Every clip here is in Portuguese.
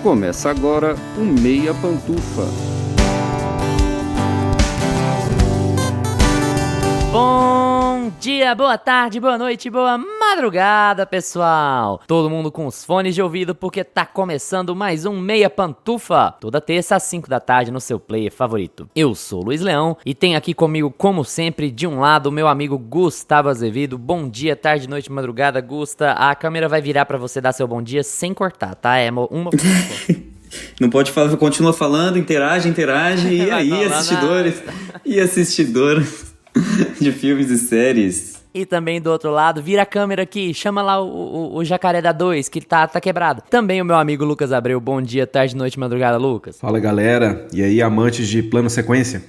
Começa agora o Meia Pantufa. Bom dia, boa tarde, boa noite, boa madrugada, pessoal! Todo mundo com os fones de ouvido porque tá começando mais um Meia Pantufa, toda terça às 5 da tarde no seu player favorito. Eu sou o Luiz Leão e tenho aqui comigo, como sempre, de um lado, o meu amigo Gustavo Azevedo. Bom dia, tarde, noite, madrugada, Gusta. A câmera vai virar pra você dar seu bom dia sem cortar, tá? É uma... Não pode falar, continua falando, interage, e aí, assistidores e assistidoras de filmes e séries. E também do outro lado, vira a câmera aqui, chama lá o Jacaré da 2, que tá quebrado. Também o meu amigo Lucas Abreu, bom dia, tarde, noite, madrugada, Lucas. Fala, galera, e aí, amantes de plano sequência?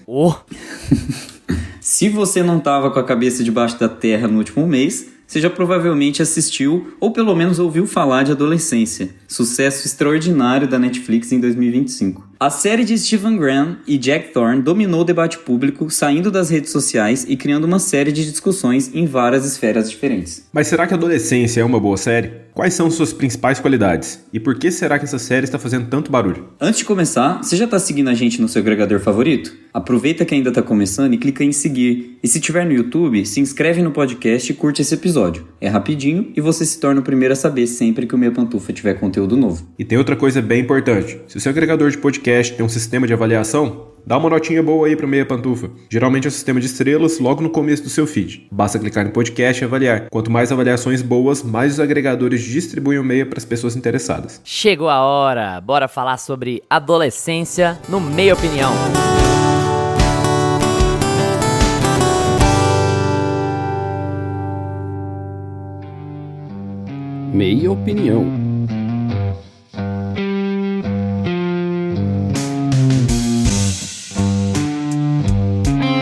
Se você não tava com a cabeça debaixo da terra no último mês, você já provavelmente assistiu ou pelo menos ouviu falar de Adolescência, sucesso extraordinário da Netflix em 2025. A série de Stephen Graham e Jack Thorne dominou o debate público, saindo das redes sociais e criando uma série de discussões em várias esferas diferentes. Mas será que Adolescência é uma boa série? Quais são suas principais qualidades? E por que será que essa série está fazendo tanto barulho? Antes de começar, você já está seguindo a gente no seu agregador favorito? Aproveita que ainda está começando e clica em seguir. E se tiver no YouTube, se inscreve no podcast e curte esse episódio. É rapidinho e você se torna o primeiro a saber sempre que o Meia Pantufa tiver conteúdo novo. E tem outra coisa bem importante. Se o seu agregador de podcast tem um sistema de avaliação, dá uma notinha boa aí pro Meia Pantufa. Geralmente é um sistema de estrelas logo no começo do seu feed. Basta clicar no podcast e avaliar. Quanto mais avaliações boas, mais os agregadores distribuem o Meia para as pessoas interessadas. Chegou a hora, bora falar sobre Adolescência no Meia Opinião. Meia Opinião.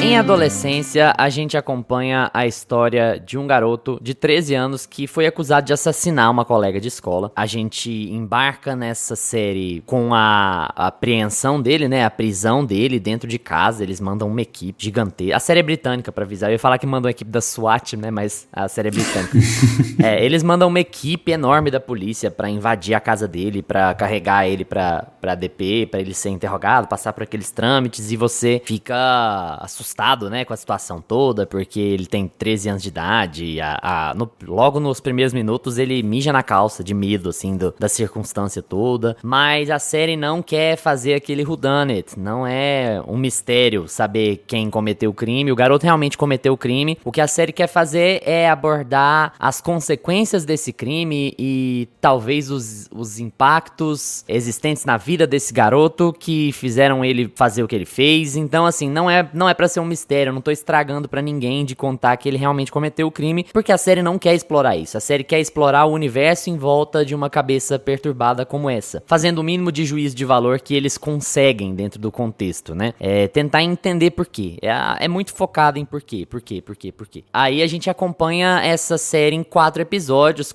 Em Adolescência, a gente acompanha a história de um garoto de 13 anos que foi acusado de assassinar uma colega de escola. A gente embarca nessa série com a apreensão dele, né? A prisão dele dentro de casa. Eles mandam uma equipe gigantesca. A série é britânica, pra avisar. Eu ia falar que mandam uma equipe da SWAT, né? Mas a série é britânica. Eles mandam uma equipe enorme da polícia pra invadir a casa dele, pra carregar ele pra DP, pra ele ser interrogado, passar por aqueles trâmites, e você fica assustado, né, com a situação toda, porque ele tem 13 anos de idade, logo nos primeiros minutos ele mija na calça de medo, assim, da circunstância toda, mas a série não quer fazer aquele whodunit, não é um mistério saber quem cometeu o crime, o garoto realmente cometeu o crime, o que a série quer fazer é abordar as consequências desse crime e talvez os impactos existentes na vida desse garoto que fizeram ele fazer o que ele fez. Então, assim, não é pra ser um mistério, eu não tô estragando pra ninguém de contar que ele realmente cometeu o crime, porque a série não quer explorar isso. A série quer explorar o universo em volta de uma cabeça perturbada como essa, fazendo o mínimo de juízo de valor que eles conseguem dentro do contexto, né? Tentar entender por quê. É muito focado em por quê. Aí a gente acompanha essa série em 4 episódios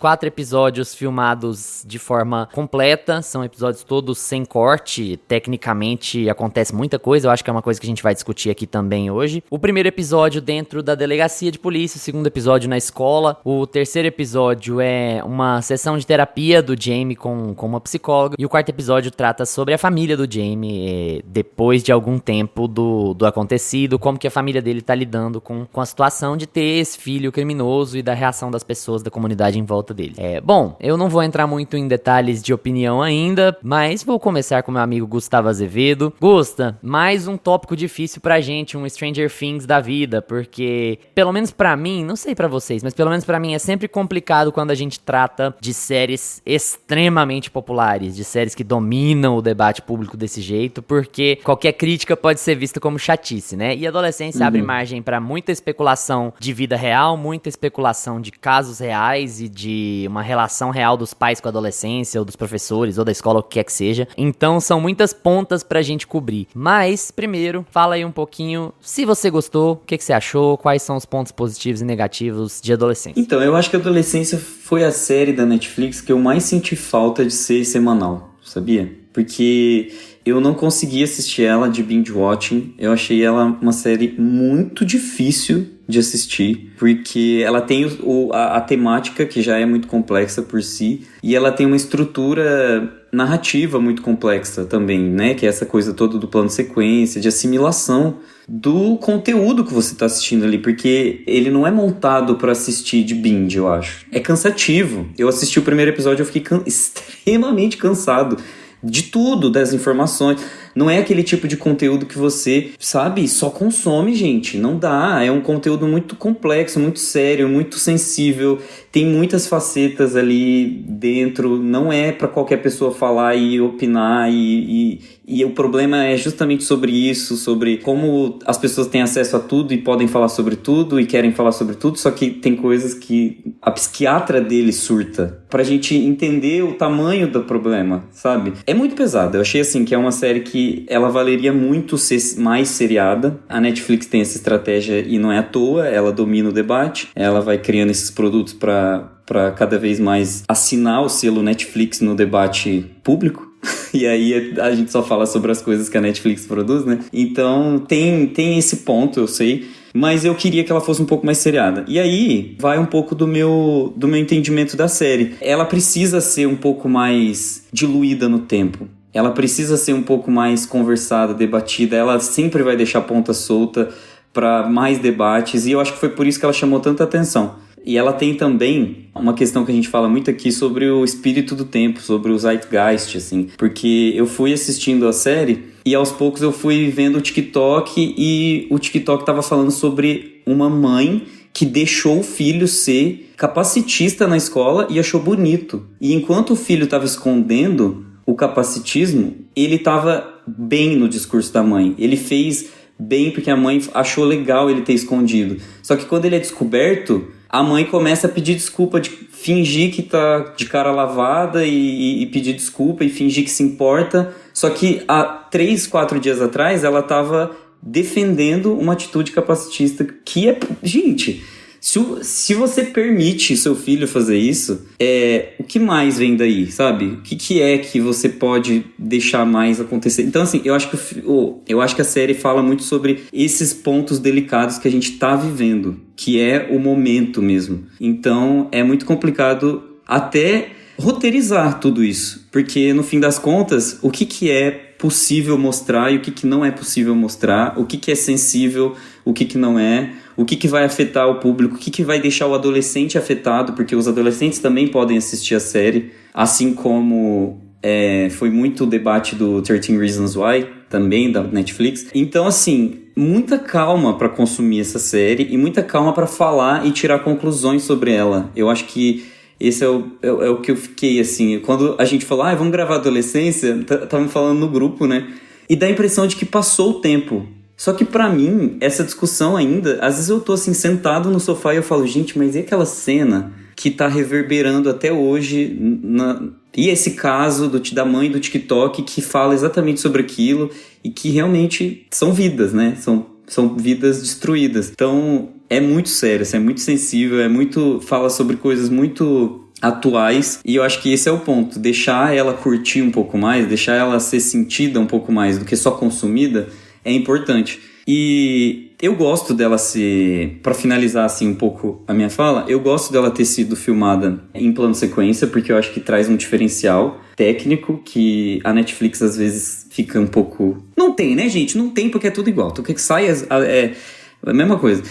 filmados de forma completa, são episódios todos sem corte, tecnicamente acontece muita coisa, eu acho que é uma coisa que a gente vai discutir aqui também hoje. O primeiro episódio dentro da delegacia de polícia, o segundo episódio na escola, o terceiro episódio é uma sessão de terapia do Jamie com uma psicóloga, e o quarto episódio trata sobre a família do Jamie, depois de algum tempo do acontecido, como que a família dele tá lidando com a situação de ter esse filho criminoso e da reação das pessoas da comunidade em volta dele. Bom, eu não vou entrar muito em detalhes de opinião ainda, mas vou começar com meu amigo Gustavo Azevedo. Gusta, mais um tópico difícil pra gente, um Stranger Things da vida, porque, pelo menos pra mim, não sei pra vocês, mas pelo menos pra mim é sempre complicado quando a gente trata de séries extremamente populares, de séries que dominam o debate público desse jeito, porque qualquer crítica pode ser vista como chatice, né? E a adolescência abre margem pra muita especulação de vida real, muita especulação de casos reais e de uma relação real dos pais com a adolescência, ou dos professores, ou da escola, o que quer que seja. Então são muitas pontas pra gente cobrir. Mas, primeiro, fala aí um pouquinho, se você gostou, o que você achou, quais são os pontos positivos e negativos de Adolescência. Então, eu acho que Adolescência foi a série da Netflix que eu mais senti falta de ser semanal, sabia? porque eu não consegui assistir ela de binge watching. Eu achei ela uma série muito difícil de assistir, porque ela tem a temática que já é muito complexa por si, e ela tem uma estrutura narrativa muito complexa também, né? Que é essa coisa toda do plano sequência, de assimilação do conteúdo que você está assistindo ali, porque ele não é montado para assistir de binge, eu acho. É cansativo. Eu assisti o primeiro episódio, eu fiquei extremamente cansado de tudo, das informações. Não é aquele tipo de conteúdo que você, sabe, só consome, gente. Não dá. É um conteúdo muito complexo, muito sério, muito sensível. Tem muitas facetas ali dentro. Não é para qualquer pessoa falar e opinar. E o problema é justamente sobre isso, sobre como as pessoas têm acesso a tudo e podem falar sobre tudo e querem falar sobre tudo, só que tem coisas que a psiquiatra dele surta. Pra gente entender o tamanho do problema, sabe? É muito pesado. Eu achei assim que é uma série que ela valeria muito ser mais seriada. A Netflix tem essa estratégia e não é à toa, ela domina o debate, ela vai criando esses produtos para cada vez mais assinar o selo Netflix no debate público. E aí a gente só fala sobre as coisas que a Netflix produz, né? Então tem esse ponto, eu sei, mas eu queria que ela fosse um pouco mais seriada. E aí vai um pouco do meu entendimento da série. Ela precisa ser um pouco mais diluída no tempo. Ela precisa ser um pouco mais conversada, debatida. Ela sempre vai deixar a ponta solta para mais debates. E eu acho que foi por isso que ela chamou tanta atenção. E ela tem também uma questão que a gente fala muito aqui sobre o espírito do tempo, sobre o zeitgeist, assim. Porque eu fui assistindo a série e aos poucos eu fui vendo o TikTok e o TikTok estava falando sobre uma mãe que deixou o filho ser capacitista na escola e achou bonito. E enquanto o filho estava escondendo o capacitismo, ele estava bem no discurso da mãe. Ele fez bem porque a mãe achou legal ele ter escondido. Só que quando ele é descoberto, a mãe começa a pedir desculpa, de fingir que tá de cara lavada e pedir desculpa e fingir que se importa. Só que há 3, 4 dias atrás ela estava defendendo uma atitude capacitista que é... Gente... Se você permite seu filho fazer isso, o que mais vem daí, sabe? O que é que você pode deixar mais acontecer? Então, assim, eu acho que a série fala muito sobre esses pontos delicados que a gente tá vivendo, que é o momento mesmo. Então, é muito complicado até roteirizar tudo isso, porque no fim das contas, o que é possível mostrar e o que não é possível mostrar, o que é sensível, o que não é, o que vai afetar o público, o que vai deixar o adolescente afetado, porque os adolescentes também podem assistir a série, assim como foi muito o debate do 13 Reasons Why, também da Netflix. Então, assim, muita calma para consumir essa série e muita calma para falar e tirar conclusões sobre ela. Eu acho que esse é o que eu fiquei, assim, quando a gente falou, vamos gravar adolescência, estavam falando no grupo, né? E dá a impressão de que passou o tempo. Só que pra mim, essa discussão ainda, às vezes eu tô assim, sentado no sofá e eu falo, gente, mas e aquela cena que tá reverberando até hoje, e esse caso da mãe do TikTok que fala exatamente sobre aquilo e que realmente são vidas, né? São vidas destruídas. Então, é muito sério, é muito sensível, fala sobre coisas muito atuais, e eu acho que esse é o ponto, deixar ela curtir um pouco mais, deixar ela ser sentida um pouco mais do que só consumida, é importante. E eu gosto dela ser, para finalizar assim um pouco a minha fala, eu gosto dela ter sido filmada em plano sequência, porque eu acho que traz um diferencial técnico que a Netflix às vezes fica um pouco... Não tem, né, gente? Não tem, porque é tudo igual. O que sai é a mesma coisa.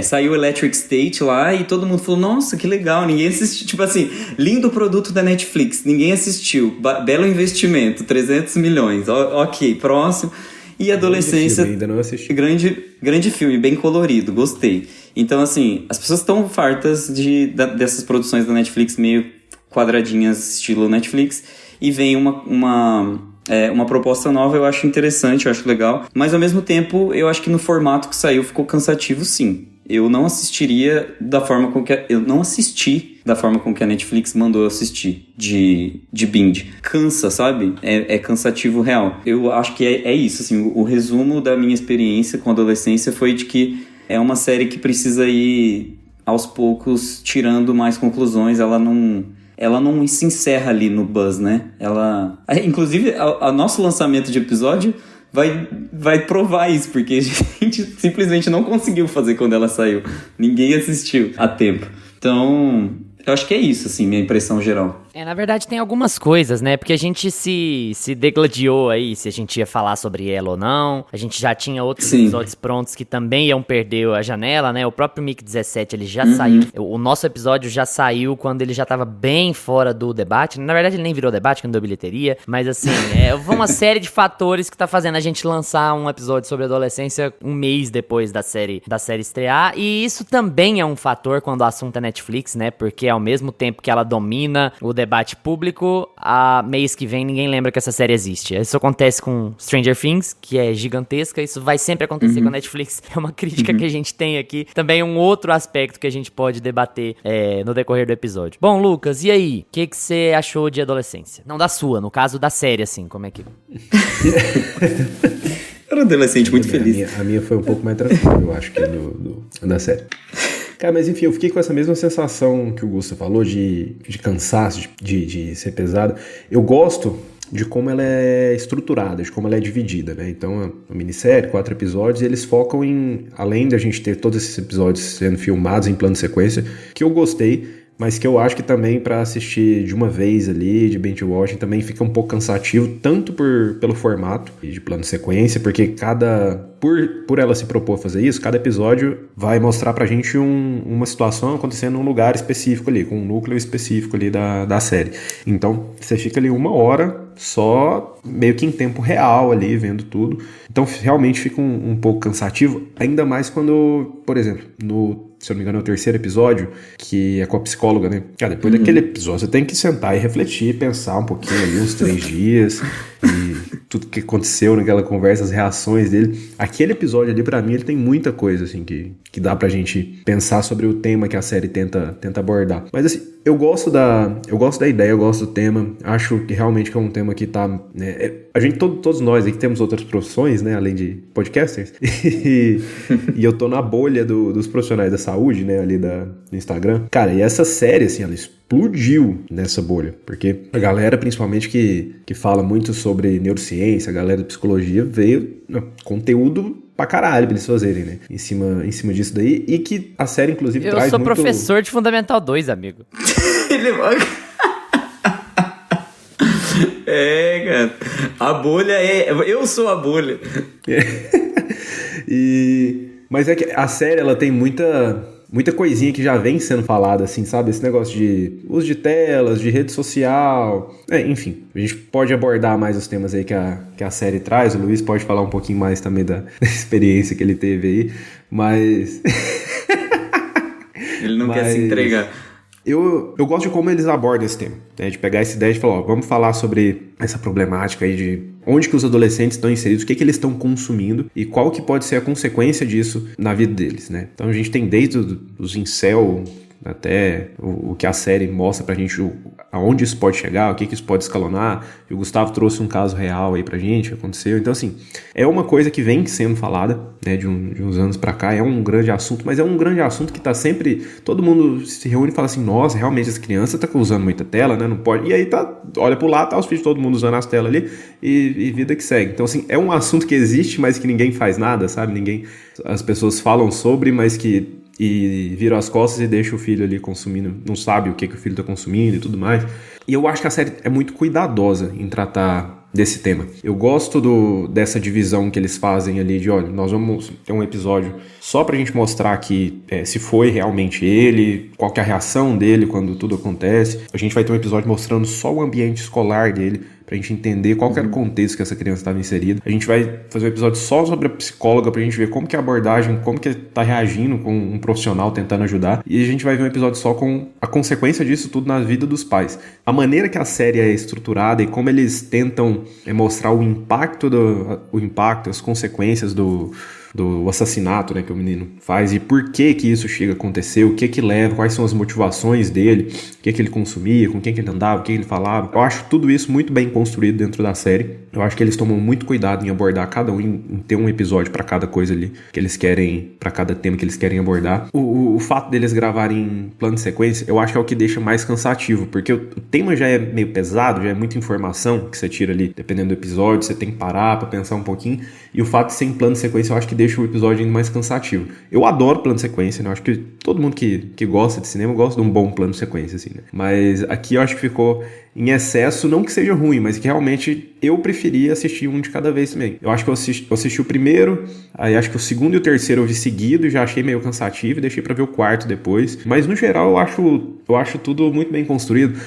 Saiu Electric State lá e todo mundo falou, nossa, que legal, ninguém assistiu. Tipo assim, lindo produto da Netflix, ninguém assistiu. Belo investimento, 300 milhões. Ok, próximo. E Adolescência, ainda não assisti. Grande filme, bem colorido, gostei. Então, assim, as pessoas estão fartas dessas produções da Netflix meio quadradinhas, estilo Netflix, e vem uma proposta nova, eu acho interessante, eu acho legal, mas ao mesmo tempo, eu acho que no formato que saiu ficou cansativo, sim. Eu não assistiria da forma com que... Eu não assisti da forma com que a Netflix mandou eu assistir, de binge. Cansa, sabe? É cansativo real. Eu acho que é isso, assim, o resumo da minha experiência com a adolescência foi de que é uma série que precisa ir, aos poucos, tirando mais conclusões. Ela ela não se encerra ali no Buzz, né? Inclusive, o nosso lançamento de episódio vai provar isso, porque a gente simplesmente não conseguiu fazer quando ela saiu. Ninguém assistiu a tempo. Então, eu acho que é isso, assim, minha impressão geral. Na verdade tem algumas coisas, né? Porque a gente se degladiou aí, se a gente ia falar sobre ela ou não. A gente já tinha outros episódios prontos que também iam perder a janela, né? O próprio Mic 17, ele já saiu. O nosso episódio já saiu quando ele já tava bem fora do debate. Na verdade, ele nem virou debate, que não deu bilheteria. Mas assim, foi uma série de fatores que tá fazendo a gente lançar um episódio sobre adolescência um mês depois da série estrear. E isso também é um fator quando o assunto é Netflix, né? Porque ao mesmo tempo que ela domina o debate público, a mês que vem ninguém lembra que essa série existe. Isso acontece com Stranger Things, que é gigantesca, isso vai sempre acontecer com a Netflix. É uma crítica que a gente tem aqui. Também um outro aspecto que a gente pode debater no decorrer do episódio. Bom, Lucas, e aí? O que você achou de adolescência? Não da sua, no caso da série, assim, como é que... Era um adolescente muito feliz. A minha foi um pouco mais tranquila, eu acho, que da série. Cara, mas enfim, eu fiquei com essa mesma sensação que o Gusta falou, de cansaço, de ser pesado. Eu gosto de como ela é estruturada, de como ela é dividida, né? Então, a minissérie, 4 episódios, e eles focam em, além da gente ter todos esses episódios sendo filmados em plano de sequência, que eu gostei, mas que eu acho que também para assistir de uma vez ali, de binge watching, também fica um pouco cansativo, tanto pelo formato de plano de sequência, porque por ela se propor a fazer isso, cada episódio vai mostrar pra gente uma situação acontecendo num lugar específico ali, com um núcleo específico ali da série. Então, você fica ali 1 hora só meio que em tempo real ali, vendo tudo. Então, realmente fica um pouco cansativo, ainda mais quando, por exemplo, se eu não me engano, é o 3º episódio, que é com a psicóloga, né? Cara, depois daquele episódio, você tem que sentar e refletir, pensar um pouquinho ali, uns 3 dias, e tudo que aconteceu naquela conversa, as reações dele. Aquele episódio ali, pra mim, ele tem muita coisa, assim, que dá pra gente pensar sobre o tema que a série tenta abordar. Mas, assim, eu gosto da ideia, eu gosto do tema, acho que realmente que é um tema que tá, né, a gente, todos nós aqui temos outras profissões, né, além de podcasters, e eu tô na bolha dos profissionais da saúde, né, ali do Instagram. Cara, e essa série, assim, ela explodiu nessa bolha, porque a galera, principalmente, que fala muito sobre neurociência, a galera da psicologia, veio conteúdo pra caralho pra eles fazerem, né? Em cima disso daí. E que a série, inclusive, traz muito... Eu sou professor de Fundamental 2, amigo. Ele vai... cara. A bolha eu sou a bolha. Mas é que a série, ela tem muita coisinha que já vem sendo falada, assim, sabe? Esse negócio de uso de telas, de rede social... enfim, a gente pode abordar mais os temas aí que a série traz. O Luiz pode falar um pouquinho mais também da experiência que ele teve aí, mas... Ele não quer se entregar. Eu gosto de como eles abordam esse tema, né? De pegar essa ideia e falar, vamos falar sobre essa problemática aí de onde que os adolescentes estão inseridos, o que eles estão consumindo e qual que pode ser a consequência disso na vida deles, né? Então a gente tem desde os incel até o que a série mostra pra gente, aonde isso pode chegar, o que isso pode escalonar. E o Gustavo trouxe um caso real aí pra gente, que aconteceu. Então, assim, é uma coisa que vem sendo falada, né, de uns anos pra cá, é um grande assunto, mas é um grande assunto que tá sempre, todo mundo se reúne e fala assim, nossa, realmente essa criança tá usando muita tela, né, não pode, e aí olha pro lado, tá os filhos de todo mundo usando as telas ali, e vida que segue. Então, assim, é um assunto que existe, mas que ninguém faz nada, sabe, as pessoas falam sobre, mas e viram as costas e deixa o filho ali consumindo, não sabe o que o filho tá consumindo e tudo mais. E eu acho que a série é muito cuidadosa em tratar desse tema. Eu gosto dessa divisão que eles fazem ali de, olha, nós vamos ter um episódio só pra gente mostrar que se foi realmente ele, qual que é a reação dele quando tudo acontece. A gente vai ter um episódio mostrando só o ambiente escolar dele, pra gente entender qual que era o contexto que essa criança estava inserida. A gente vai fazer um episódio só sobre a psicóloga pra gente ver como que é a abordagem, como que tá reagindo com um profissional tentando ajudar. E a gente vai ver um episódio só com a consequência disso tudo na vida dos pais. A maneira que a série é estruturada e como eles tentam mostrar o impacto, as consequências do assassinato, né, que o menino faz, e por que isso chega a acontecer, o que leva, quais são as motivações dele, o que ele consumia, com quem que ele andava, o que ele falava. Eu acho tudo isso muito bem construído dentro da série. Eu acho que eles tomam muito cuidado em abordar cada um, em ter um episódio para cada coisa ali que eles querem, para cada tema que eles querem abordar. O fato deles gravarem em plano de sequência, eu acho que é o que deixa mais cansativo, porque o tema já é meio pesado, já é muita informação que você tira ali, dependendo do episódio, você tem que parar pra pensar um pouquinho, e o fato de ser em plano de sequência eu acho que deixa o episódio ainda mais cansativo. Eu adoro plano de sequência, né? Eu acho que todo mundo que gosta de cinema gosta de um bom plano de sequência, assim, né? Mas aqui eu acho que ficou em excesso, não que seja ruim, mas que realmente eu preferia assistir um de cada vez também. Eu acho que eu assisti o primeiro, aí acho que o segundo e o terceiro eu vi seguido e já achei meio cansativo e deixei pra ver o quarto depois. Mas no geral eu acho tudo muito bem construído.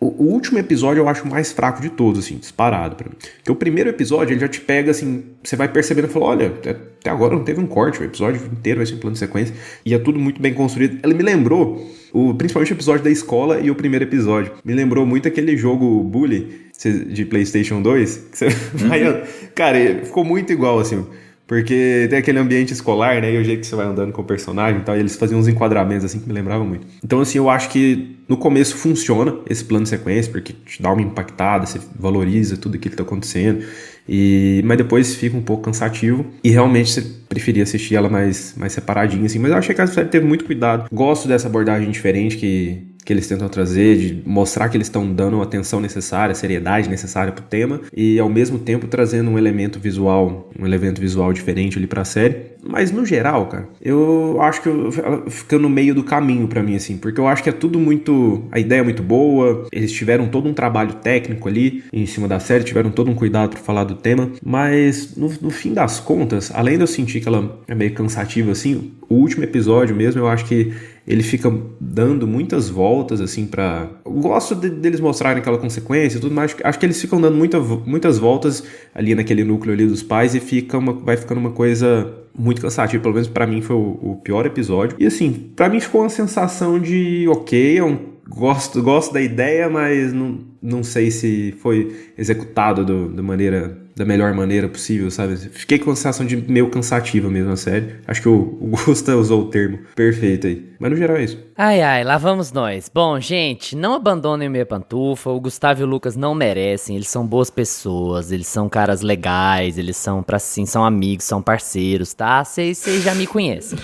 O último episódio eu acho o mais fraco de todos, assim, disparado pra mim. Porque o primeiro episódio, ele já te pega, assim, você vai percebendo e fala, olha, até agora não teve um corte, o episódio inteiro vai ser um plano de sequência, e é tudo muito bem construído. Ele me lembrou, principalmente o episódio da escola e o primeiro episódio, me lembrou muito aquele jogo Bully, de PlayStation 2, que você vai... Cara, ficou muito igual, assim... Porque tem aquele ambiente escolar, né? E o jeito que você vai andando com o personagem e tal. E eles faziam uns enquadramentos assim que me lembravam muito. Então, assim, eu acho que no começo funciona esse plano de sequência, porque te dá uma impactada, você valoriza tudo aquilo que tá acontecendo. Mas depois fica um pouco cansativo. E realmente você preferia assistir ela mais separadinha, assim. Mas eu achei que a série teve muito cuidado. Gosto dessa abordagem diferente que eles tentam trazer, de mostrar que eles estão dando a atenção necessária, a seriedade necessária pro tema, e ao mesmo tempo trazendo um elemento visual diferente ali pra série. Mas no geral, cara, eu acho que ela fica no meio do caminho pra mim, assim, porque eu acho que é tudo muito... A ideia é muito boa, eles tiveram todo um trabalho técnico ali em cima da série, tiveram todo um cuidado pra falar do tema, mas no fim das contas, além de eu sentir que ela é meio cansativa, assim, o último episódio mesmo, eu acho que ele fica dando muitas voltas, assim, pra... Eu gosto deles mostrarem aquela consequência e tudo, mas acho que eles ficam dando muitas voltas ali naquele núcleo ali dos pais e vai ficando uma coisa muito cansativa. Pelo menos pra mim foi o pior episódio. E assim, pra mim ficou uma sensação de ok, gosto da ideia, mas não sei se foi executado da melhor maneira possível, sabe? Fiquei com a sensação de meio cansativa mesmo a série. Acho que o Gusta usou o termo perfeito aí. Mas no geral é isso. Ai, lá vamos nós. Bom, gente, não abandonem o Meia Pantufa. O Gustavo e o Lucas não merecem. Eles são boas pessoas, eles são caras legais, eles são são amigos, são parceiros, tá? Vocês já me conhecem.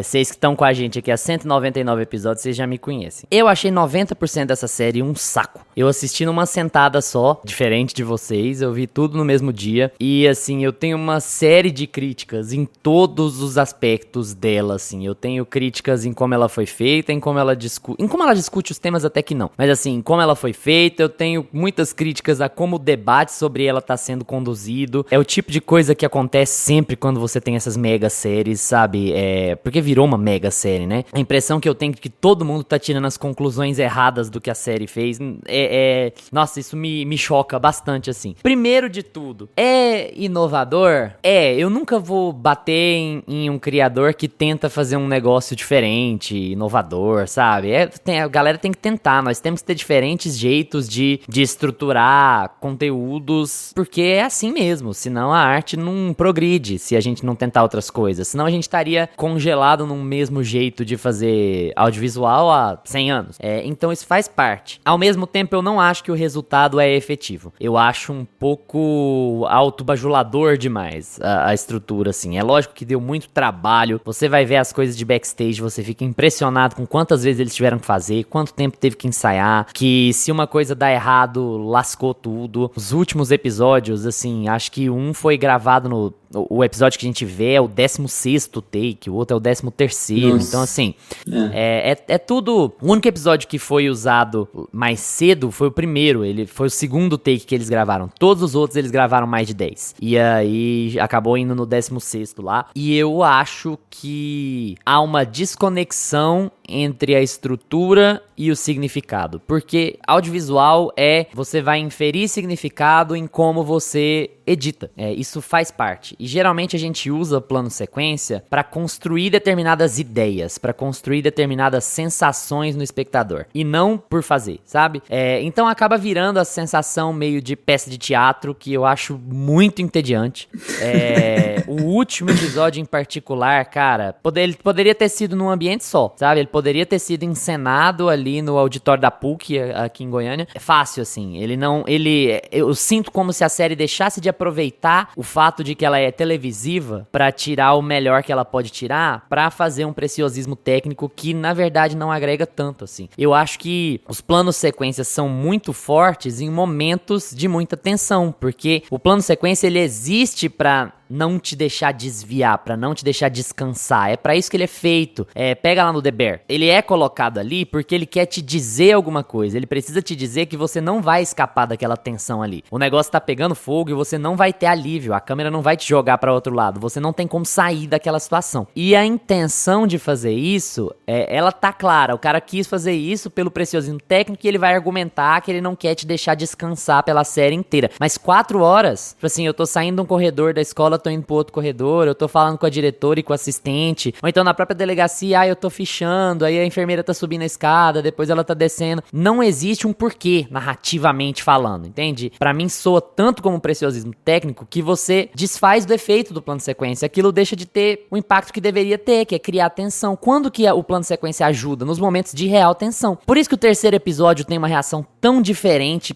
Vocês que estão com a gente aqui há 199 episódios, vocês já me conhecem. Eu achei 90% dessa série um saco. Eu assisti numa sentada só, diferente de vocês, eu vi tudo no mesmo dia, e assim, eu tenho uma série de críticas em todos os aspectos dela, assim. Eu tenho críticas em como ela foi feita, em como ela discute os temas, até que não. Mas assim, como ela foi feita, eu tenho muitas críticas a como o debate sobre ela tá sendo conduzido. É o tipo de coisa que acontece sempre quando você tem essas mega séries, sabe? Porque virou uma mega série, né? A impressão que eu tenho é que todo mundo tá tirando as conclusões erradas do que a série fez. Nossa, isso me choca bastante, assim. Primeiro de tudo, é inovador? Eu nunca vou bater em um criador que tenta fazer um negócio diferente, inovador, sabe? A galera tem que tentar, nós temos que ter diferentes jeitos de estruturar conteúdos, porque é assim mesmo, senão a arte não progride se a gente não tentar outras coisas, senão a gente estaria congelado num mesmo jeito de fazer audiovisual há 100 anos. Então isso faz parte. Ao mesmo tempo, eu não acho que o resultado é efetivo. Eu acho um pouco autobajulador demais a estrutura, assim. É lógico que deu muito trabalho, você vai ver as coisas de backstage, você fica impressionado com quantas vezes eles tiveram que fazer, quanto tempo teve que ensaiar, que se uma coisa dá errado, lascou tudo. Os últimos episódios, assim, acho que um foi gravado o episódio que a gente vê é o 16º take, o outro é o 13º. Nossa. Então, assim, é tudo... O único episódio que foi usado mais cedo foi o primeiro, ele foi o segundo take que eles gravaram. Todos os outros eles gravaram mais de 10. E aí acabou indo no 16º lá. E eu acho que há uma desconexão entre a estrutura e o significado. Porque audiovisual você vai inferir significado em como você edita. Isso faz parte. E geralmente a gente usa plano sequência pra construir determinadas ideias, pra construir determinadas sensações no espectador. E não por fazer, sabe? Então acaba virando a sensação meio de peça de teatro, que eu acho muito entediante. O último episódio em particular, cara, ele poderia ter sido num ambiente só, sabe? Ele poderia ter sido encenado ali no auditório da PUC, aqui em Goiânia. É fácil, assim. Eu sinto como se a série deixasse de aproveitar o fato de que ela é televisiva pra tirar o melhor que ela pode tirar, pra fazer um preciosismo técnico que, na verdade, não agrega tanto, assim. Eu acho que os planos sequências são muito fortes em momentos de muita tensão, porque o plano sequência, ele existe pra não te deixar desviar, pra não te deixar descansar. É pra isso que ele é feito. Pega lá no The Bear. Ele é colocado ali porque ele quer te dizer alguma coisa. Ele precisa te dizer que você não vai escapar daquela tensão ali. O negócio tá pegando fogo e você não vai ter alívio. A câmera não vai te jogar pra outro lado. Você não tem como sair daquela situação. E a intenção de fazer isso, ela tá clara. O cara quis fazer isso pelo preciosismo técnico e ele vai argumentar que ele não quer te deixar descansar pela série inteira. Mas 4 horas, tipo assim, eu tô saindo de um corredor da escola, tô indo pro outro corredor, eu tô falando com a diretora e com o assistente, ou então na própria delegacia, eu tô fichando, aí a enfermeira tá subindo a escada, depois ela tá descendo. Não existe um porquê, narrativamente falando, entende? Pra mim soa tanto como um preciosismo técnico que você desfaz do efeito do plano sequência. Aquilo deixa de ter o impacto que deveria ter, que é criar tensão. Quando que o plano sequência ajuda? Nos momentos de real tensão. Por isso que o terceiro episódio tem uma reação tão diferente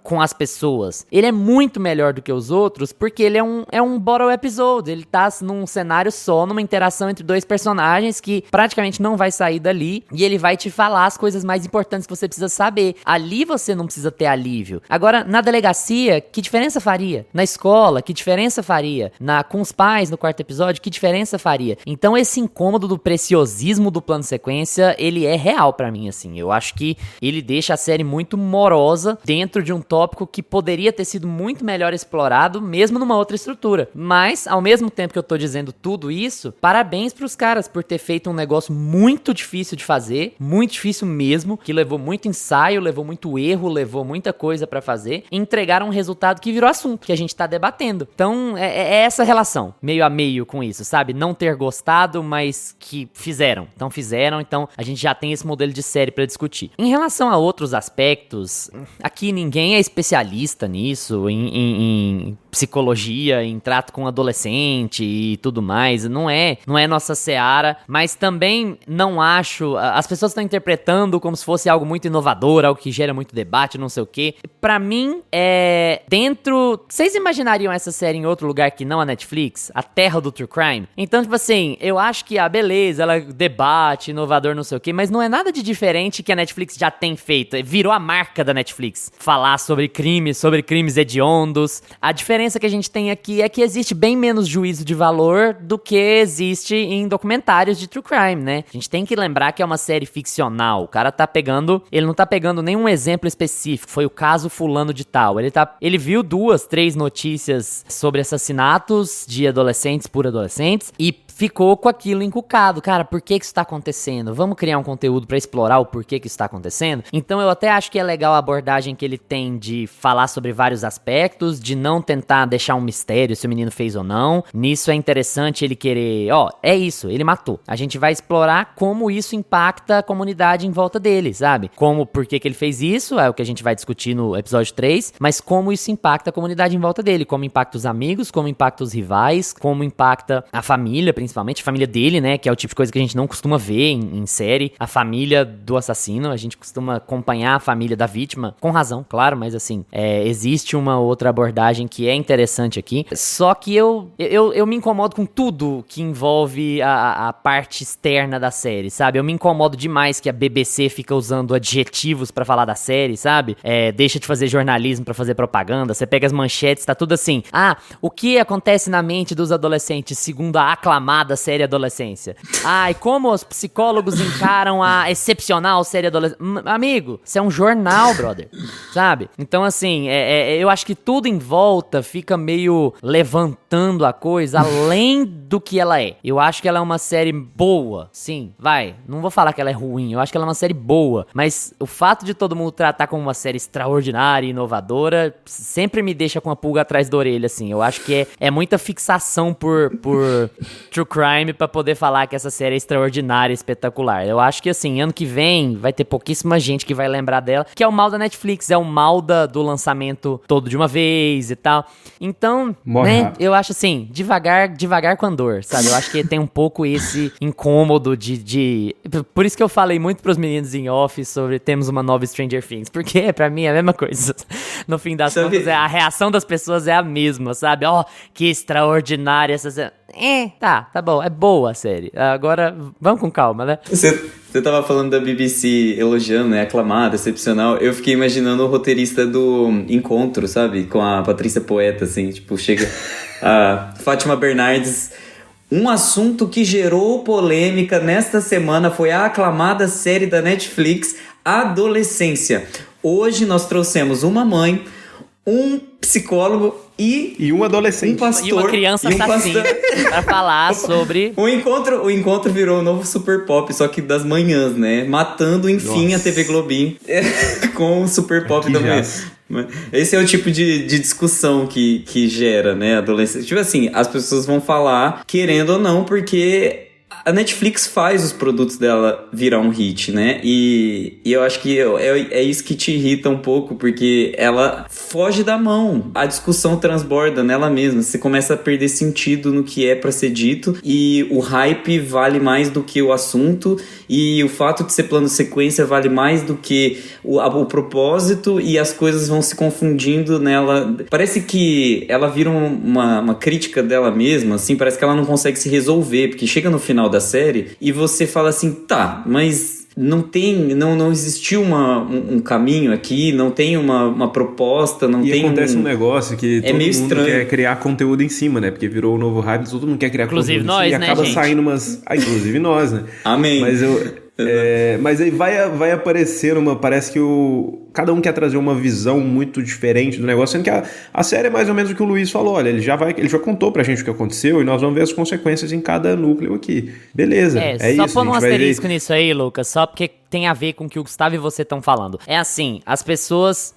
com as pessoas. Ele é muito melhor do que os outros, porque ele é um bottle episode. Ele tá num cenário só, numa interação entre 2 personagens que praticamente não vai sair dali, e ele vai te falar as coisas mais importantes que você precisa saber. Ali você não precisa ter alívio. Agora, na delegacia, que diferença faria? Na escola, que diferença faria? Com os pais, no 4º episódio, que diferença faria? Então esse incômodo do preciosismo do plano sequência, ele é real pra mim, assim. Eu acho que ele deixa a série muito morosa dentro de um tópico que poderia ter sido muito melhor explorado, mesmo numa outra estrutura. Mas, ao mesmo tempo que eu tô dizendo tudo isso, parabéns pros caras por ter feito um negócio muito difícil de fazer, muito difícil mesmo, que levou muito ensaio, levou muito erro, levou muita coisa pra fazer, e entregaram um resultado que virou assunto, que a gente tá debatendo. Então, é essa relação, meio a meio com isso, sabe? Não ter gostado, mas que fizeram. Então a gente já tem esse modelo de série pra discutir. Em relação a outros aspectos, aqui ninguém é especialista nisso, em psicologia, em trato com adolescente e tudo mais, não é nossa seara, mas também não acho, as pessoas estão interpretando como se fosse algo muito inovador, algo que gera muito debate, não sei o quê. Pra mim, vocês imaginariam essa série em outro lugar que não a Netflix? A terra do True Crime? Então, tipo assim, eu acho que, beleza, ela debate, inovador, não sei o quê, mas não é nada de diferente que a Netflix já tem feito, virou a marca da Netflix, falar sobre crimes hediondos. A diferença que a gente tem aqui é que existe bem menos juízo de valor do que existe em documentários de True Crime, né? A gente tem que lembrar que é uma série ficcional. O cara ele não tá pegando nenhum exemplo específico. Foi o caso fulano de tal. Ele viu 2, 3 notícias sobre assassinatos de adolescentes por adolescentes e ficou com aquilo encucado. Cara, por que isso tá acontecendo? Vamos criar um conteúdo pra explorar o porquê que isso tá acontecendo? Então eu até acho que é legal a abordagem que ele tem de falar sobre vários aspectos, de não tentar deixar um mistério se o menino fez ou não. Nisso é interessante ele querer, é isso, ele matou. A gente vai explorar como isso impacta a comunidade em volta dele, sabe? Por que ele fez isso, é o que a gente vai discutir no episódio 3, mas como isso impacta a comunidade em volta dele, como impacta os amigos, como impacta os rivais, como impacta a família, principalmente a família dele, né, que é o tipo de coisa que a gente não costuma ver em série, a família do assassino, a gente costuma acompanhar a família da vítima, com razão, claro, mas assim, existe uma outra abordagem que é interessante aqui, só que eu me incomodo com tudo que envolve a parte externa da série, sabe? Eu me incomodo demais que a BBC fica usando adjetivos pra falar da série, sabe? Deixa de fazer jornalismo pra fazer propaganda, você pega as manchetes, tá tudo assim, o que acontece na mente dos adolescentes segundo a aclamada aclamada série Adolescência. Ai, como os psicólogos encaram a excepcional série Adolescência. Amigo, isso é um jornal, brother, sabe? Então, assim, eu acho que tudo em volta fica meio levantando a coisa além do que ela é. Eu acho que ela é uma série boa, sim, vai. Não vou falar que ela é ruim, eu acho que ela é uma série boa. Mas o fato de todo mundo tratar como uma série extraordinária e inovadora sempre me deixa com a pulga atrás da orelha, assim. Eu acho que é muita fixação por True Crime pra poder falar que essa série é extraordinária, espetacular. Eu acho que, assim, ano que vem vai ter pouquíssima gente que vai lembrar dela, que é o mal da Netflix, é o mal do lançamento todo de uma vez e tal. Então, né, eu acho assim, devagar com andor, sabe? Eu acho que tem um pouco esse incômodo de... Por isso que eu falei muito pros meninos em off sobre temos uma nova Stranger Things, porque pra mim é a mesma coisa. No fim das contas, a reação das pessoas é a mesma, sabe? Ó, que extraordinária essa série. Tá bom, é boa a série. Agora, vamos com calma, né? Você tava falando da BBC elogiando, né? Aclamada, excepcional. Eu fiquei imaginando o roteirista do Encontro, sabe? Com a Patrícia Poeta, assim. Tipo, chega a Fátima Bernardes. Um assunto que gerou polêmica nesta semana foi a aclamada série da Netflix, Adolescência. Hoje nós trouxemos uma mãe, um psicólogo e um adolescente. Um pastor, e uma criança assassina pra falar sobre... O encontro virou um novo Super Pop, só que das manhãs, né? Matando, enfim, a TV Globinho com o Super Pop da manhã. Esse é o tipo de discussão que gera, né, adolescente. Tipo assim, as pessoas vão falar, querendo ou não, porque a Netflix faz os produtos dela virar um hit, né? E eu acho que é isso que te irrita um pouco, porque ela foge da mão. A discussão transborda nela mesma. Você começa a perder sentido no que é pra ser dito, e o hype vale mais do que o assunto, e o fato de ser plano sequência vale mais do que o propósito, e as coisas vão se confundindo nela. Parece que ela vira uma crítica dela mesma, assim, parece que ela não consegue se resolver, porque chega no final da série e você fala assim, tá, mas não existiu um caminho aqui, não tem uma proposta, não tem acontece um negócio que todo meio mundo estranho. Quer criar conteúdo em cima, né? Porque virou o novo hype, todo mundo quer criar inclusive conteúdo nós, em cima, né, e acaba gente? saindo umas... inclusive nós, né? Amém. Mas aí vai aparecer parece que cada um quer trazer uma visão muito diferente do negócio, sendo que a série é mais ou menos o que o Luiz falou. Olha, ele já contou pra gente o que aconteceu e nós vamos ver as consequências em cada núcleo aqui. Beleza, é só isso. pôr um asterisco nisso aí, Lucas, só porque tem a ver com o que o Gustavo e você estão falando. É assim, as pessoas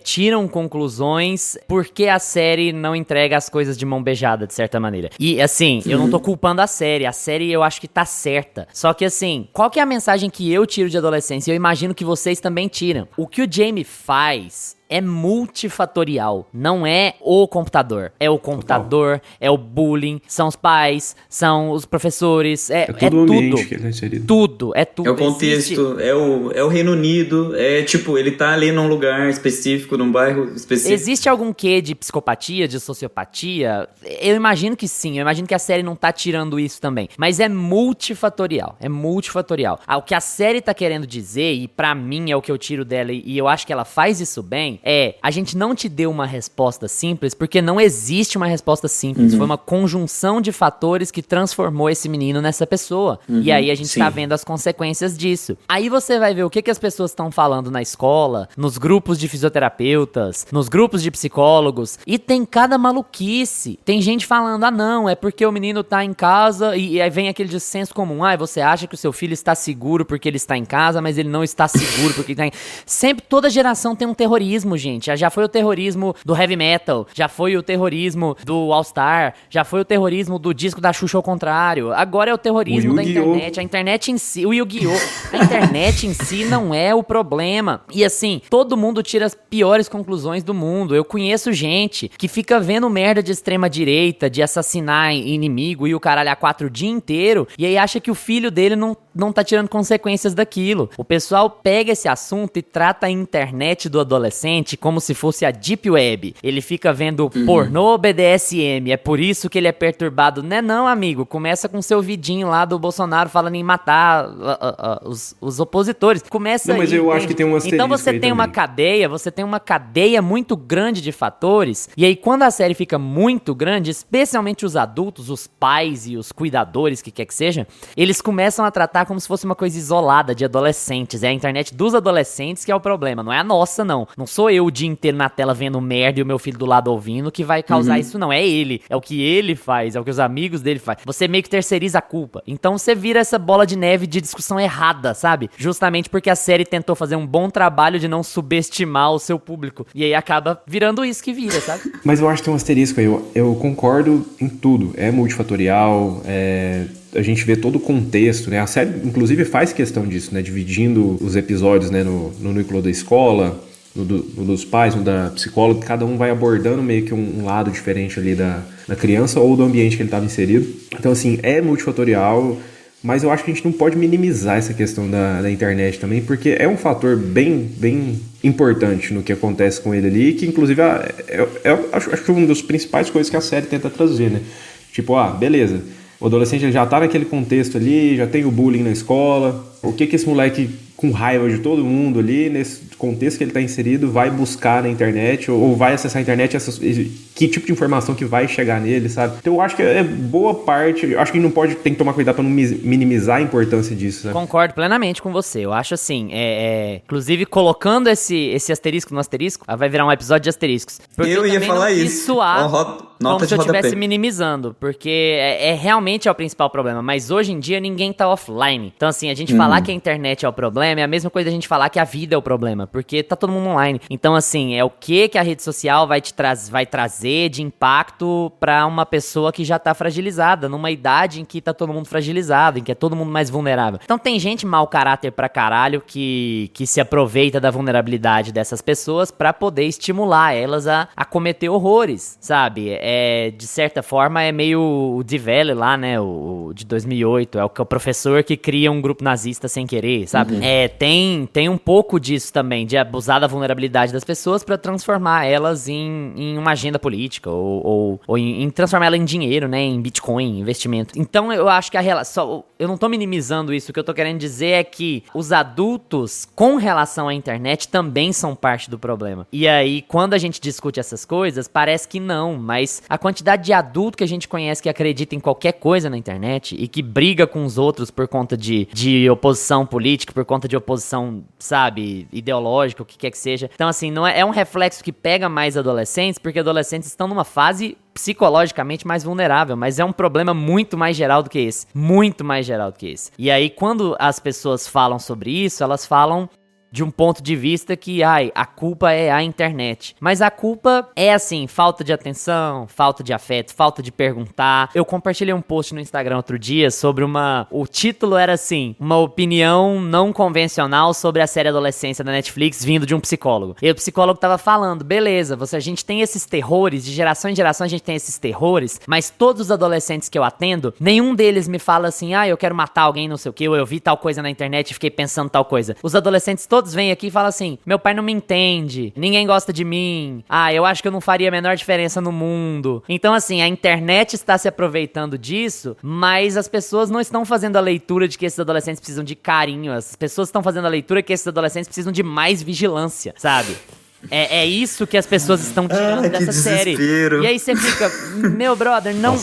tiram conclusões porque a série não entrega as coisas de mão beijada, de certa maneira. E assim, eu não tô culpando a série eu acho que tá certa. Só que assim, qual que é a mensagem que eu tiro de Adolescência? Eu imagino que vocês também tiram. O que o Jamie faz é multifatorial, não é o computador. É o computador, é o bullying, são os pais, são os professores, é todo o tudo. ambiente que ele tá inserido. Tudo. É o contexto, é o Reino Unido, tipo, ele tá ali num lugar específico, num bairro específico. Existe algum quê de psicopatia, de sociopatia? Eu imagino que sim, eu imagino que a série não tá tirando isso também. Mas é multifatorial, O que a série tá querendo dizer, e pra mim é o que eu tiro dela, e eu acho que ela faz isso bem, a gente não te deu uma resposta simples, porque não existe uma resposta simples. Foi uma conjunção de fatores que transformou esse menino nessa pessoa. E aí a gente tá vendo as consequências disso. Aí você vai ver o que as pessoas estão falando na escola, nos grupos de fisioterapeutas, nos grupos de psicólogos, e tem cada maluquice. Tem gente falando, não, é porque o menino tá em casa, e aí vem aquele senso comum, você acha que o seu filho está seguro porque ele está em casa, mas ele não está seguro porque ele tá em... Sempre, toda geração tem um terrorismo, gente. Já foi o terrorismo do heavy metal, já foi o terrorismo do All Star, já foi o terrorismo do disco da Xuxa ao contrário. Agora é o terrorismo da internet. A internet em si, o Yu-Gi-Oh! A internet em si não é o problema. E assim, todo mundo tira as piores conclusões do mundo. Eu conheço gente que fica vendo merda de extrema direita, de assassinar inimigo e o caralho a 4 o dia inteiro, e aí acha que o filho dele não tá tirando consequências daquilo. O pessoal pega esse assunto e trata a internet do adolescente internet como se fosse a Deep Web. Ele fica vendo pornô BDSM, é por isso que ele é perturbado. Não, amigo, começa com seu vidinho lá do Bolsonaro falando em matar os opositores. Começa Não, mas aí, eu entende? acho que tem um asterisco Então você aí tem uma também. cadeia muito grande de fatores, e aí quando a série fica muito grande, especialmente os adultos, os pais e os cuidadores, que quer que seja, eles começam a tratar como se fosse uma coisa isolada de adolescentes. É a internet dos adolescentes que é o problema, não é a nossa, não. Não sou eu o dia inteiro na tela vendo merda e o meu filho do lado ouvindo que vai causar isso, não. É ele. É o que ele faz, é o que os amigos dele fazem. Você meio que terceiriza a culpa. Então você vira essa bola de neve de discussão errada, sabe? Justamente porque a série tentou fazer um bom trabalho de não subestimar o seu público. E aí acaba virando isso que vira, sabe? Mas eu acho que tem um asterisco aí. Eu concordo em tudo. É multifatorial, a gente vê todo o contexto, né? A série, inclusive, faz questão disso, né? Dividindo os episódios, né? No núcleo da escola, no dos pais, no da psicóloga. Cada um vai abordando meio que um lado diferente ali da criança ou do ambiente que ele estava inserido. Então, assim, é multifatorial, mas eu acho que a gente não pode minimizar essa questão da internet também, porque é um fator bem importante no que acontece com ele ali, que, inclusive, acho que uma das principais coisas que a série tenta trazer, né? Tipo, beleza, o adolescente ele já tá naquele contexto ali, já tem o bullying na escola, o que esse moleque com raiva de todo mundo ali, nesse contexto que ele está inserido, vai buscar na internet ou vai acessar a internet, que tipo de informação que vai chegar nele, sabe? Então eu acho que é boa parte, eu acho que tem que tomar cuidado para não minimizar a importância disso, sabe? Concordo plenamente com você. Eu acho assim, inclusive colocando esse asterisco no asterisco, vai virar um episódio de asteriscos. Porque eu ia falar não isso. Soar Nota como se eu rodapé. estivesse minimizando, porque realmente é o principal problema, mas hoje em dia ninguém tá offline. Então assim, a gente falar que a internet é o problema é a mesma coisa a gente falar que a vida é o problema, porque tá todo mundo online. Então assim, é o que a rede social vai trazer de impacto pra uma pessoa que já tá fragilizada, numa idade em que tá todo mundo fragilizado, em que é todo mundo mais vulnerável. Então tem gente mau caráter pra caralho que se aproveita da vulnerabilidade dessas pessoas pra poder estimular elas a cometer horrores, sabe? De certa forma é meio o Die Welle lá, né, o de 2008, é o professor que cria um grupo nazista sem querer, sabe? Tem um pouco disso também, de abusar da vulnerabilidade das pessoas pra transformar elas em uma agenda política, ou em transformar ela em dinheiro, né, em Bitcoin, investimento. Então eu acho que a relação, eu não tô minimizando isso, o que eu tô querendo dizer é que os adultos com relação à internet também são parte do problema. E aí, quando a gente discute essas coisas, parece que não, mas a quantidade de adulto que a gente conhece que acredita em qualquer coisa na internet e que briga com os outros por conta de oposição política, por conta de oposição, sabe, ideológica, o que quer que seja. Então, assim, não é um reflexo que pega mais adolescentes, porque adolescentes estão numa fase psicologicamente mais vulnerável, mas é um problema muito mais geral do que esse. Muito mais geral do que esse. E aí, quando as pessoas falam sobre isso, elas falam de um ponto de vista que, a culpa é a internet. Mas a culpa é, assim, falta de atenção, falta de afeto, falta de perguntar. Eu compartilhei um post no Instagram outro dia sobre o título era assim, uma opinião não convencional sobre a série Adolescência da Netflix vindo de um psicólogo. E o psicólogo tava falando, beleza, a gente tem esses terrores, de geração em geração a gente tem esses terrores, mas todos os adolescentes que eu atendo, nenhum deles me fala assim, eu quero matar alguém, não sei o que, ou eu vi tal coisa na internet e fiquei pensando tal coisa. Os adolescentes todos vêm aqui e falam assim, meu pai não me entende, ninguém gosta de mim, eu acho que eu não faria a menor diferença no mundo. Então assim, a internet está se aproveitando disso, mas as pessoas não estão fazendo a leitura de que esses adolescentes precisam de carinho, as pessoas estão fazendo a leitura que esses adolescentes precisam de mais vigilância, sabe? É isso que as pessoas estão tirando dessa série. E aí você fica, meu brother, não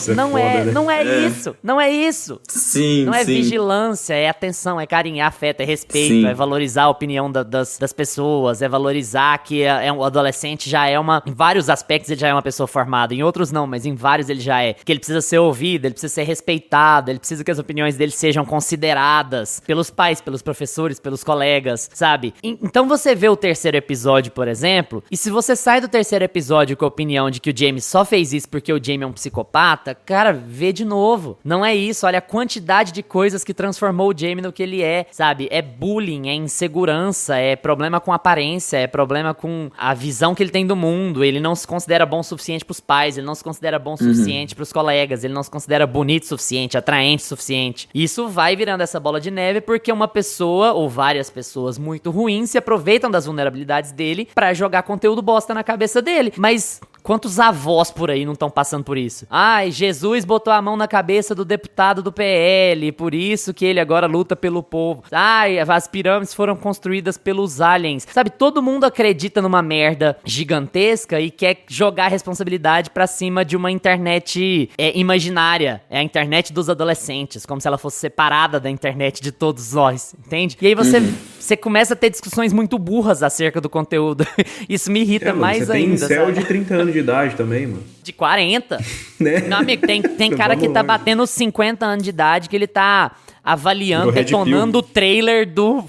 é isso. Sim, não é sim. Vigilância, é atenção, é carinho, é afeto, é respeito, Sim. é valorizar a opinião das pessoas, é valorizar que o adolescente já é em vários aspectos ele já é uma pessoa formada, em outros não, mas em vários ele já é, que ele precisa ser ouvido, ele precisa ser respeitado, ele precisa que as opiniões dele sejam consideradas pelos pais, pelos professores, pelos colegas, sabe? Então você vê o terceiro episódio, por exemplo, e se você sai do terceiro episódio com a opinião de que o Jamie só fez isso porque o Jamie é um psicopata, cara, vê de novo. Não é isso, olha a quantidade de coisas que transformou o Jamie no que ele é, sabe? É bullying, é insegurança, é problema com aparência, é problema com a visão que ele tem do mundo, ele não se considera bom o suficiente pros pais, ele não se considera bom o suficiente pros colegas, ele não se considera bonito o suficiente, atraente o suficiente. E isso vai virando essa bola de neve porque uma pessoa, ou várias pessoas muito ruins, se aproveitam das vulnerabilidades dele pra jogar jogar conteúdo bosta na cabeça dele. Mas quantos avós por aí não estão passando por isso? Ai, Jesus botou a mão na cabeça do deputado do PL, por isso que ele agora luta pelo povo. Ai, as pirâmides foram construídas pelos aliens. Sabe, todo mundo acredita numa merda gigantesca e quer jogar a responsabilidade pra cima de uma internet imaginária. É a internet dos adolescentes, como se ela fosse separada da internet de todos nós, entende? E aí você começa a ter discussões muito burras acerca do conteúdo. Isso me irrita mais ainda. Você tem incel de 30 anos de idade também, mano. De 40? Né? Meu amigo, tem cara que tá batendo 50 anos de idade, que ele tá avaliando, detonando o trailer do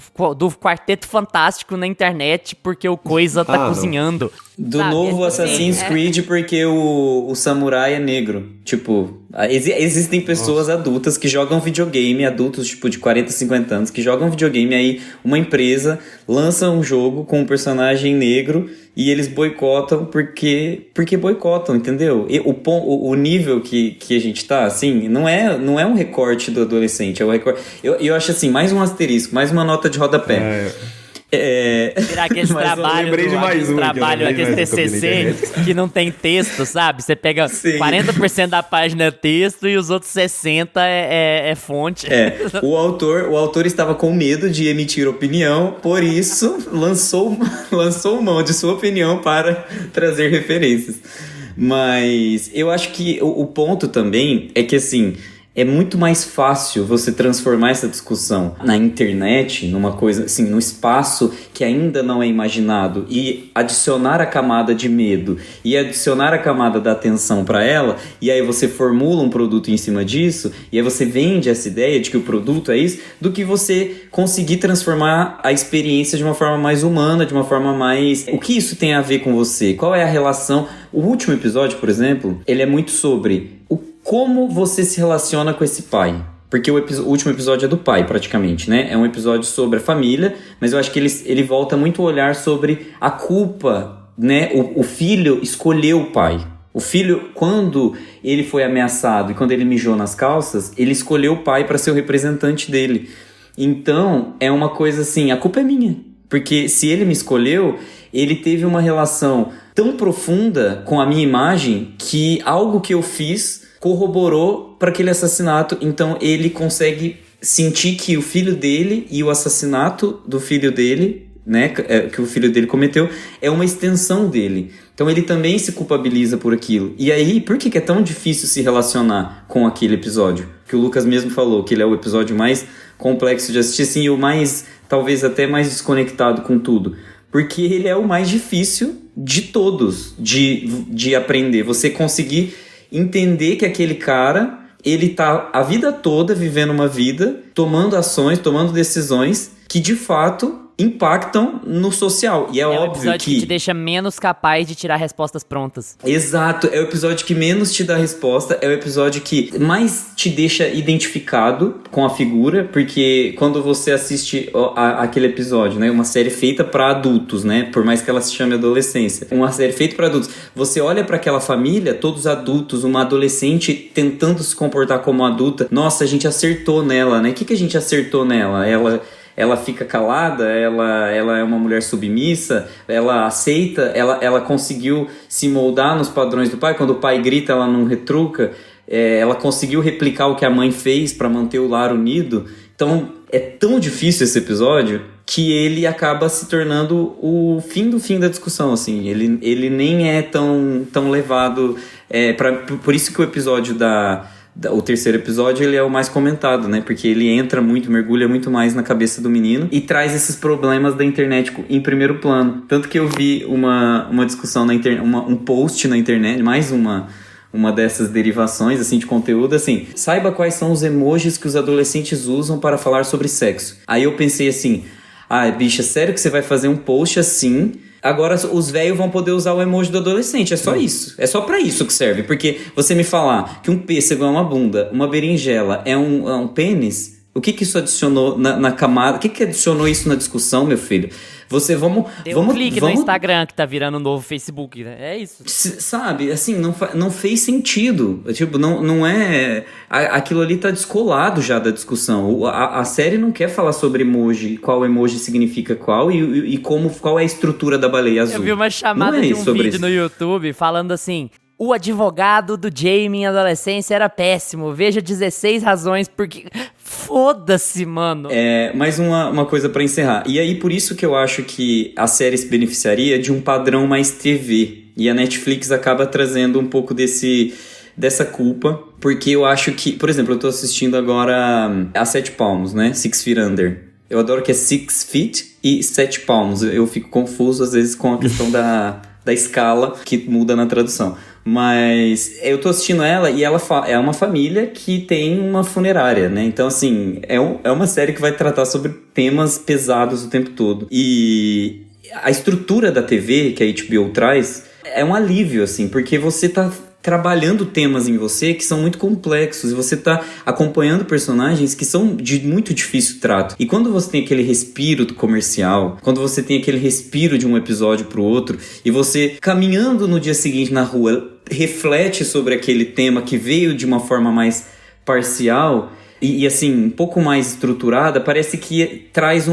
Quarteto Fantástico na internet porque o Coisa tá cozinhando. Do novo Assassin's Creed porque o samurai é negro. Tipo, existem pessoas adultas que jogam videogame, adultos tipo de 40, 50 anos, que jogam videogame, aí uma empresa lança um jogo com um personagem negro e eles boicotam porque boicotam, entendeu? E o nível que a gente tá, assim, não é um recorte do adolescente, é um recorte. Eu acho assim, mais um asterisco, mais uma nota de rodapé. Virar aquele trabalho, aquele TCC que não tem texto, sabe? Você pega 40% da página é texto e os outros 60% é fonte. O autor estava com medo de emitir opinião, por isso lançou mão de sua opinião para trazer referências. Mas eu acho que o ponto também é que, assim, é muito mais fácil você transformar essa discussão na internet, numa coisa assim, num espaço que ainda não é imaginado, e adicionar a camada de medo e adicionar a camada da atenção para ela, e aí você formula um produto em cima disso, e aí você vende essa ideia de que o produto é isso, do que você conseguir transformar a experiência de uma forma mais humana, de uma forma mais... O que isso tem a ver com você? Qual é a relação? O último episódio, por exemplo, ele é muito sobre como você se relaciona com esse pai. Porque o último episódio é do pai, praticamente, né? É um episódio sobre a família, mas eu acho que ele volta muito o olhar sobre a culpa, né? O filho escolheu o pai. O filho, quando ele foi ameaçado e quando ele mijou nas calças, ele escolheu o pai para ser o representante dele. Então, é uma coisa assim, a culpa é minha. Porque se ele me escolheu, ele teve uma relação tão profunda com a minha imagem que algo que eu fiz corroborou para aquele assassinato. Então ele consegue sentir que o filho dele e o assassinato do filho dele, né, que o filho dele cometeu, é uma extensão dele. Então ele também se culpabiliza por aquilo. E aí, por que é tão difícil se relacionar com aquele episódio? Que o Lucas mesmo falou, que ele é o episódio mais complexo de assistir, assim, e o mais, talvez até mais desconectado com tudo. Porque ele é o mais difícil de todos de aprender. Você conseguir entender que aquele cara, ele tá a vida toda vivendo uma vida, tomando ações, tomando decisões que de fato impactam no social. E é óbvio o episódio que te deixa menos capaz de tirar respostas prontas. Exato, é o episódio que menos te dá resposta, é o episódio que mais te deixa identificado com a figura, porque quando você assiste aquele episódio, né, uma série feita para adultos, né, por mais que ela se chame adolescência, uma série feita para adultos, você olha para aquela família, todos adultos, uma adolescente tentando se comportar como adulta, nossa, a gente acertou nela, né, o que a gente acertou nela? Ela fica calada, ela é uma mulher submissa, ela aceita, ela conseguiu se moldar nos padrões do pai. Quando o pai grita, ela não retruca, ela conseguiu replicar o que a mãe fez para manter o lar unido. Então é tão difícil esse episódio que ele acaba se tornando o fim do fim da discussão, assim. Ele nem é tão levado... por isso que o episódio o terceiro episódio, ele é o mais comentado, né? Porque ele entra muito, mergulha muito mais na cabeça do menino e traz esses problemas da internet em primeiro plano. Tanto que eu vi uma discussão na internet, um post na internet, mais uma dessas derivações, assim, de conteúdo, assim: saiba quais são os emojis que os adolescentes usam para falar sobre sexo. Aí eu pensei assim, bicha, sério que você vai fazer um post assim? Agora os velhos vão poder usar o emoji do adolescente. É só isso. É só pra isso que serve. Porque você me falar que um pêssego é uma bunda, uma berinjela é um pênis, O que isso adicionou na camada? O que adicionou isso na discussão, meu filho? Deu um clique no Instagram que tá virando um novo Facebook, né? É isso. Sabe, assim, não fez sentido. Tipo, não é... Aquilo ali tá descolado já da discussão. A série não quer falar sobre emoji, qual emoji significa qual e qual é a estrutura da baleia azul. Eu vi uma chamada de um vídeo no YouTube falando assim... O advogado do Jamie em adolescência era péssimo. Veja 16 razões porque... Foda-se, mano. Mais uma coisa pra encerrar. E aí, por isso que eu acho que a série se beneficiaria de um padrão mais TV. E a Netflix acaba trazendo um pouco dessa culpa. Porque eu acho que... Por exemplo, eu tô assistindo agora a 7 Palmos, né? 6 Feet Under. Eu adoro que é 6 Feet e 7 Palmos. Eu fico confuso, às vezes, com a questão da escala que muda na tradução. Mas eu tô assistindo ela e ela é uma família que tem uma funerária, né? Então, assim, é uma série que vai tratar sobre temas pesados o tempo todo. E a estrutura da TV que a HBO traz é um alívio, assim, porque você tá trabalhando temas em você que são muito complexos e você tá acompanhando personagens que são de muito difícil trato. E quando você tem aquele respiro do comercial, quando você tem aquele respiro de um episódio pro outro e você caminhando no dia seguinte na rua reflete sobre aquele tema que veio de uma forma mais parcial e assim, um pouco mais estruturada, parece que traz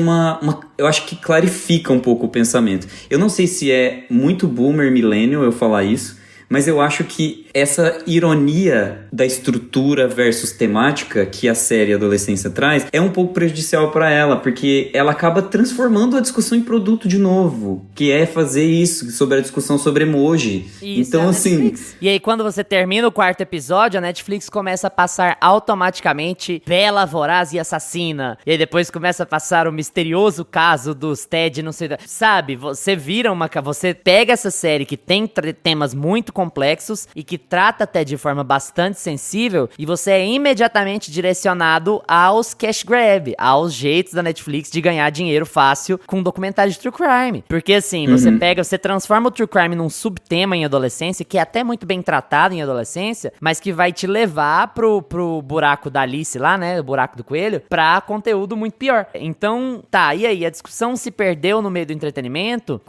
eu acho que clarifica um pouco o pensamento. Eu não sei se é muito boomer millennial eu falar isso, mas eu acho que essa ironia da estrutura versus temática que a série Adolescência traz é um pouco prejudicial para ela, porque ela acaba transformando a discussão em produto de novo, que é fazer isso, sobre a discussão sobre emoji. Isso, então, assim... E aí, quando você termina o 4º episódio, a Netflix começa a passar automaticamente Bela, Voraz e Assassina. E aí depois começa a passar o misterioso caso dos Ted, não sei... Sabe, você você pega essa série que tem temas muito complexos e que trata até de forma bastante sensível e você é imediatamente direcionado aos cash grab, aos jeitos da Netflix de ganhar dinheiro fácil com documentário de true crime. Porque assim, você transforma o true crime num subtema em adolescência, que é até muito bem tratado em adolescência, mas que vai te levar pro buraco da Alice lá, né, o buraco do coelho, pra conteúdo muito pior. Então, tá, e aí? A discussão se perdeu no meio do entretenimento,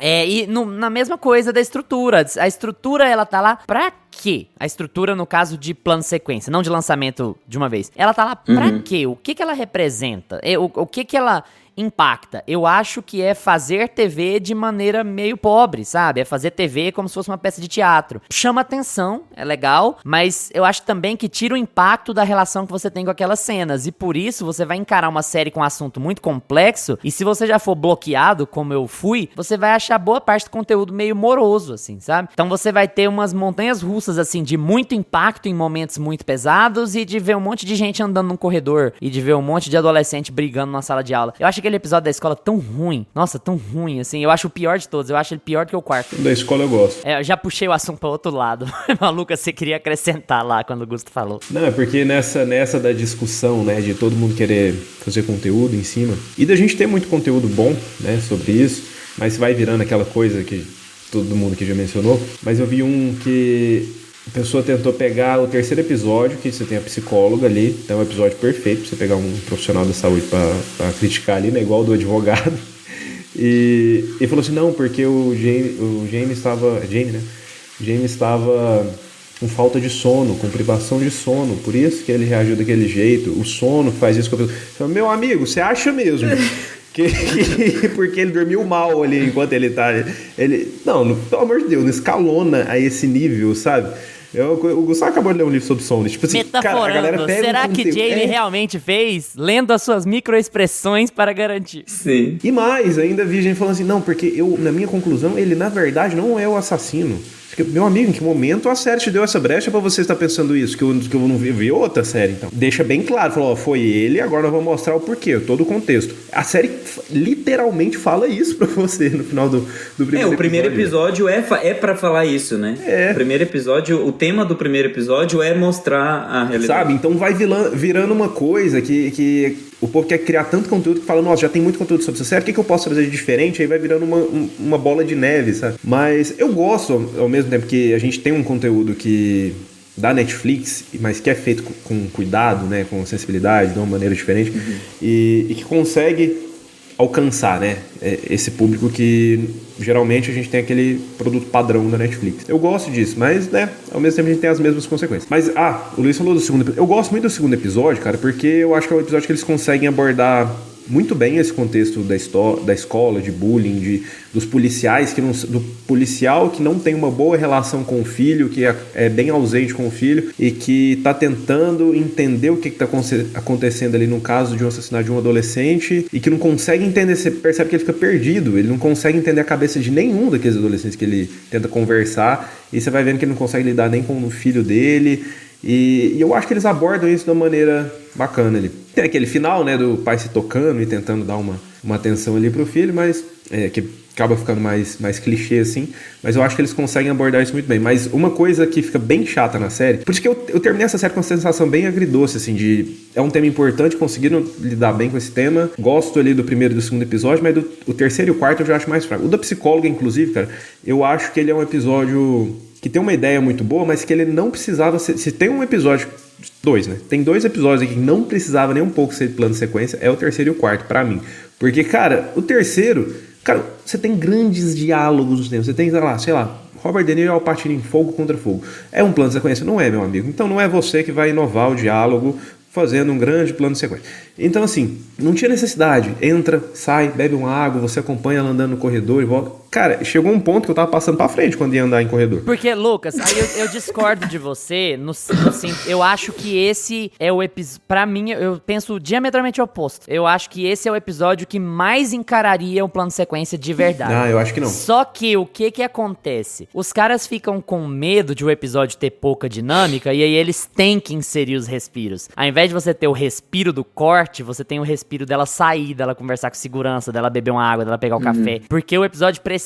na mesma coisa da estrutura. A estrutura, ela tá lá pra quê? A estrutura, no caso de plano sequência, não de lançamento de uma vez. Ela tá lá pra quê? O que ela representa? O que ela impacta? Eu acho que é fazer TV de maneira meio pobre, sabe? É fazer TV como se fosse uma peça de teatro. Chama atenção, é legal, mas eu acho também que tira o impacto da relação que você tem com aquelas cenas. E por isso, você vai encarar uma série com um assunto muito complexo, e se você já for bloqueado, como eu fui, você vai achar boa parte do conteúdo meio moroso, assim, sabe? Então você vai ter umas montanhas russas, assim, de muito impacto em momentos muito pesados e de ver um monte de gente andando num corredor e de ver um monte de adolescente brigando na sala de aula. Eu acho aquele episódio da escola tão ruim. Nossa, tão ruim, assim. Eu acho o pior de todos. Eu acho ele pior do que o 4º. Da escola eu gosto. Eu já puxei o assunto pra outro lado. Maluca, você queria acrescentar lá quando o Gusto falou. Não, é porque nessa da discussão, né, de todo mundo querer fazer conteúdo em cima, e da gente ter muito conteúdo bom, né, sobre isso, mas vai virando aquela coisa que todo mundo que já mencionou, mas eu vi um que a pessoa tentou pegar o 3º episódio, que você tem a psicóloga ali, então é um episódio perfeito pra você pegar um profissional da saúde pra criticar ali, né, igual o do advogado, e falou assim, não, porque o Jamie estava com falta de sono, com privação de sono, por isso que ele reagiu daquele jeito, o sono faz isso com a pessoa. Falei, meu amigo, você acha mesmo porque ele dormiu mal ali enquanto ele tá... Não, pelo amor de Deus, não escalona a esse nível, sabe? O Gustavo acabou de ler um livro sobre sono. Tipo assim, cara, a galera pega será que Jamie realmente fez? Lendo as suas microexpressões para garantir. Sim. E mais, ainda vi gente falando assim, não, porque na minha conclusão, ele na verdade não é o assassino. Meu amigo, em que momento a série te deu essa brecha pra você estar pensando isso? Que eu não vi outra série, então. Deixa bem claro, falou, ó, foi ele, agora nós vamos mostrar o porquê, todo o contexto. A série literalmente fala isso pra você no final do primeiro episódio. O primeiro episódio é pra falar isso, né? O primeiro episódio, o tema do primeiro episódio é mostrar a realidade. Sabe, então vai virando uma coisa que o povo quer criar tanto conteúdo que fala, nossa, já tem muito conteúdo sobre essa série, o que eu posso fazer de diferente? Aí vai virando uma bola de neve, sabe? Mas eu gosto, ao mesmo tempo que a gente tem um conteúdo que da Netflix, mas que é feito com cuidado, né, com sensibilidade, de uma maneira diferente, e que consegue alcançar, né, esse público que geralmente a gente tem aquele produto padrão da Netflix. Eu gosto disso, mas, né, ao mesmo tempo a gente tem as mesmas consequências. Mas, o Luiz falou do segundo episódio. Eu gosto muito do segundo episódio, cara, porque eu acho que é um episódio que eles conseguem abordar muito bem esse contexto da escola, de bullying, dos policiais, do policial que não tem uma boa relação com o filho, que é bem ausente com o filho e que está tentando entender o que está acontecendo ali no caso de um assassinato de um adolescente e que não consegue entender, você percebe que ele fica perdido, ele não consegue entender a cabeça de nenhum daqueles adolescentes que ele tenta conversar e você vai vendo que ele não consegue lidar nem com o filho dele. E eu acho que eles abordam isso de uma maneira bacana ali. Tem aquele final, né, do pai se tocando e tentando dar uma atenção ali pro filho, mas que acaba ficando mais clichê assim, mas eu acho que eles conseguem abordar isso muito bem. Mas uma coisa que fica bem chata na série, por isso que eu terminei essa série com uma sensação bem agridoce, assim, é um tema importante, conseguiram lidar bem com esse tema, gosto ali do primeiro e do segundo episódio, mas o terceiro e o quarto eu já acho mais fraco. O da psicóloga, inclusive, cara, eu acho que ele é um episódio que tem uma ideia muito boa, mas que ele não precisava ser... Se tem um episódio... Dois, né? Tem 2 episódios aqui que não precisava nem um pouco ser de plano de sequência, é o terceiro e o quarto, pra mim. Porque, cara, o terceiro... Cara, você tem grandes diálogos nos temas. Você tem, sei lá, Robert De Niro e Al Pacino em Fogo contra Fogo. É um plano de sequência? Não é, meu amigo. Então não é você que vai inovar o diálogo fazendo um grande plano de sequência. Então, assim, não tinha necessidade. Entra, sai, bebe uma água, você acompanha ela andando no corredor e volta. Cara, chegou um ponto que eu tava passando pra frente quando ia andar em corredor. Porque, Lucas, aí eu discordo de você, eu acho que esse é o episódio, pra mim, eu penso diametralmente oposto. Eu acho que esse é o episódio que mais encararia um plano de sequência de verdade. Eu acho que não. Só que o que acontece? Os caras ficam com medo de o episódio ter pouca dinâmica e aí eles têm que inserir os respiros. Ao invés de você ter o respiro do corte, você tem o respiro dela sair, dela conversar com segurança, dela beber uma água, dela pegar o café. Porque o episódio precisa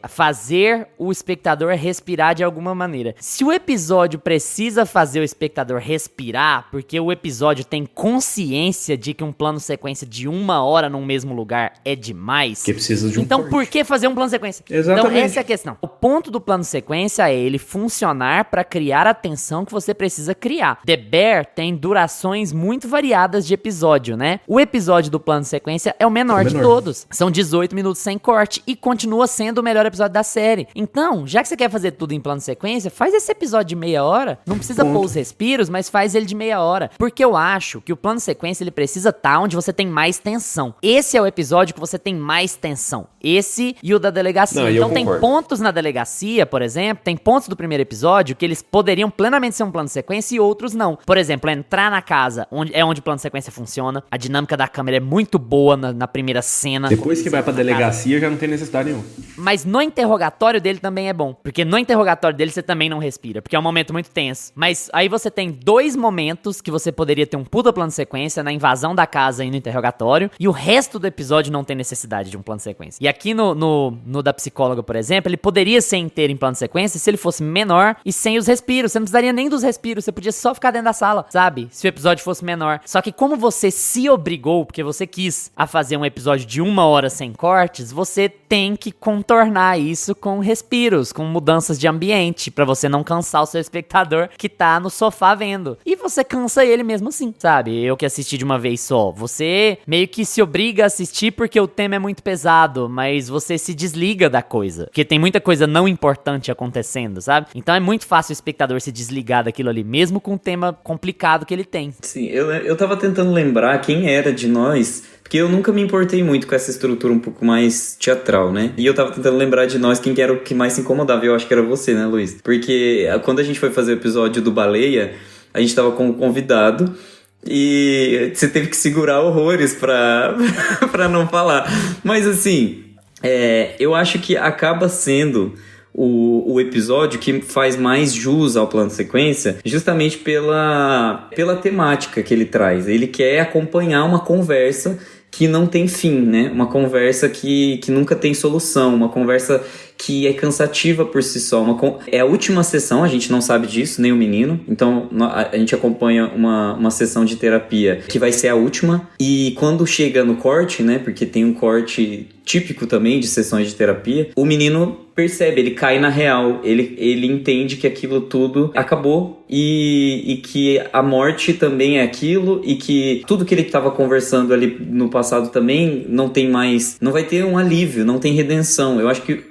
fazer o espectador respirar de alguma maneira. Se o episódio precisa fazer o espectador respirar, porque o episódio tem consciência de que um plano sequência de 1 hora num mesmo lugar é demais, que precisa de um então corte. Por que fazer um plano sequência? Exatamente. Então essa é a questão. O ponto do plano sequência é ele funcionar para criar a tensão que você precisa criar. The Bear tem durações muito variadas de episódio, né? O episódio do plano sequência é o menor de todos. São 18 minutos sem corte e continua sendo o melhor episódio da série. Então, já que você quer fazer tudo em plano sequência, faz esse episódio de meia hora. Não precisa pôr os respiros, mas faz ele de meia hora. Porque eu acho que o plano sequência ele precisa estar onde você tem mais tensão. Esse é o episódio que você tem mais tensão. Esse e o da delegacia. Não, então tem pontos na delegacia, por exemplo, tem pontos do primeiro episódio que eles poderiam plenamente ser um plano de sequência e outros não. Por exemplo, entrar na casa, onde o plano de sequência funciona. A dinâmica da câmera é muito boa na primeira cena. Depois que vai pra delegacia já não tem necessidade nenhuma. Mas no interrogatório dele também é bom. Porque no interrogatório dele você também não respira. Porque é um momento muito tenso. Mas aí você tem 2 momentos que você poderia ter um puta plano de sequência na invasão da casa e no interrogatório. E o resto do episódio não tem necessidade de um plano de sequência. E aqui no da psicóloga, por exemplo, ele poderia ser inteiro em plano de sequência se ele fosse menor e sem os respiros. Você não precisaria nem dos respiros. Você podia só ficar dentro da sala, sabe? Se o episódio fosse menor. Só que como você se obrigou, porque você quis a fazer um episódio de 1 hora sem cortes, você tem que contornar isso com respiros, com mudanças de ambiente, pra você não cansar o seu espectador que tá no sofá vendo. E você cansa ele mesmo assim, sabe? Eu que assisti de uma vez só. Você meio que se obriga a assistir porque o tema é muito pesado, mas você se desliga da coisa. Porque tem muita coisa não importante acontecendo, sabe? Então é muito fácil o espectador se desligar daquilo ali, mesmo com o tema complicado que ele tem. Sim, eu tava tentando lembrar quem era de nós, porque eu nunca me importei muito com essa estrutura um pouco mais teatral, né? E eu tava tentando lembrar de nós quem que era o que mais se incomodava. E eu acho que era você, né, Luiz? Porque quando a gente foi fazer o episódio do Baleia, a gente tava com um convidado e você teve que segurar horrores pra não falar. Mas assim, eu acho que acaba sendo o episódio que faz mais jus ao plano de sequência justamente pela temática que ele traz. Ele quer acompanhar uma conversa que não tem fim, né? Uma conversa que nunca tem solução, uma conversa que é cansativa por si só. É a última sessão, a gente não sabe disso, nem o menino. Então, a gente acompanha uma sessão de terapia que vai ser a última. E quando chega no corte, né? Porque tem um corte típico também de sessões de terapia, o menino percebe, ele cai na real. Ele entende que aquilo tudo acabou e que a morte também é aquilo, e que tudo que ele estava conversando ali no passado também não vai ter um alívio, não tem redenção. Eu acho que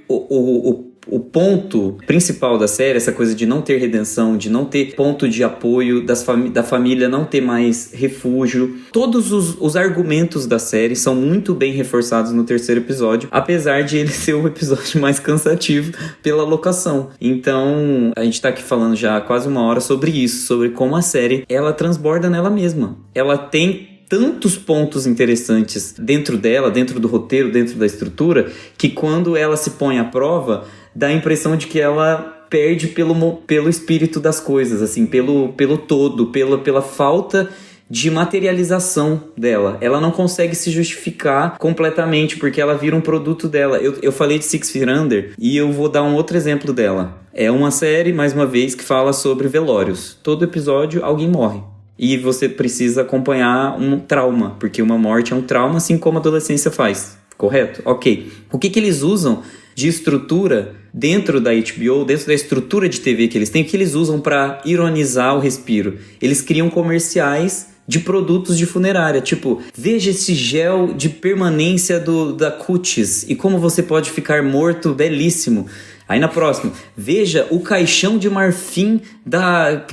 o ponto principal da série, essa coisa de não ter redenção, de não ter ponto de apoio, da família não ter mais refúgio, todos os argumentos da série são muito bem reforçados no terceiro episódio, apesar de ele ser o episódio mais cansativo pela locação. Então, a gente tá aqui falando já há quase uma hora sobre isso, sobre como a série, ela transborda nela mesma. Ela tem tantos pontos interessantes dentro dela, dentro do roteiro, dentro da estrutura, que quando ela se põe à prova, dá a impressão de que ela perde pelo espírito das coisas, assim, pelo todo, pela falta de materialização dela. Ela não consegue se justificar completamente, porque ela vira um produto dela. Eu falei de Six Feet Under, e eu vou dar um outro exemplo dela. É uma série, mais uma vez, que fala sobre velórios. Todo episódio, alguém morre. E você precisa acompanhar um trauma, porque uma morte é um trauma, assim como a adolescência faz. Correto? Ok. O que eles usam de estrutura dentro da HBO, dentro da estrutura de TV que eles têm, que eles usam para ironizar o respiro? Eles criam comerciais de produtos de funerária, tipo, veja esse gel de permanência da Cutis e como você pode ficar morto, belíssimo. Aí na próxima, veja o caixão de marfim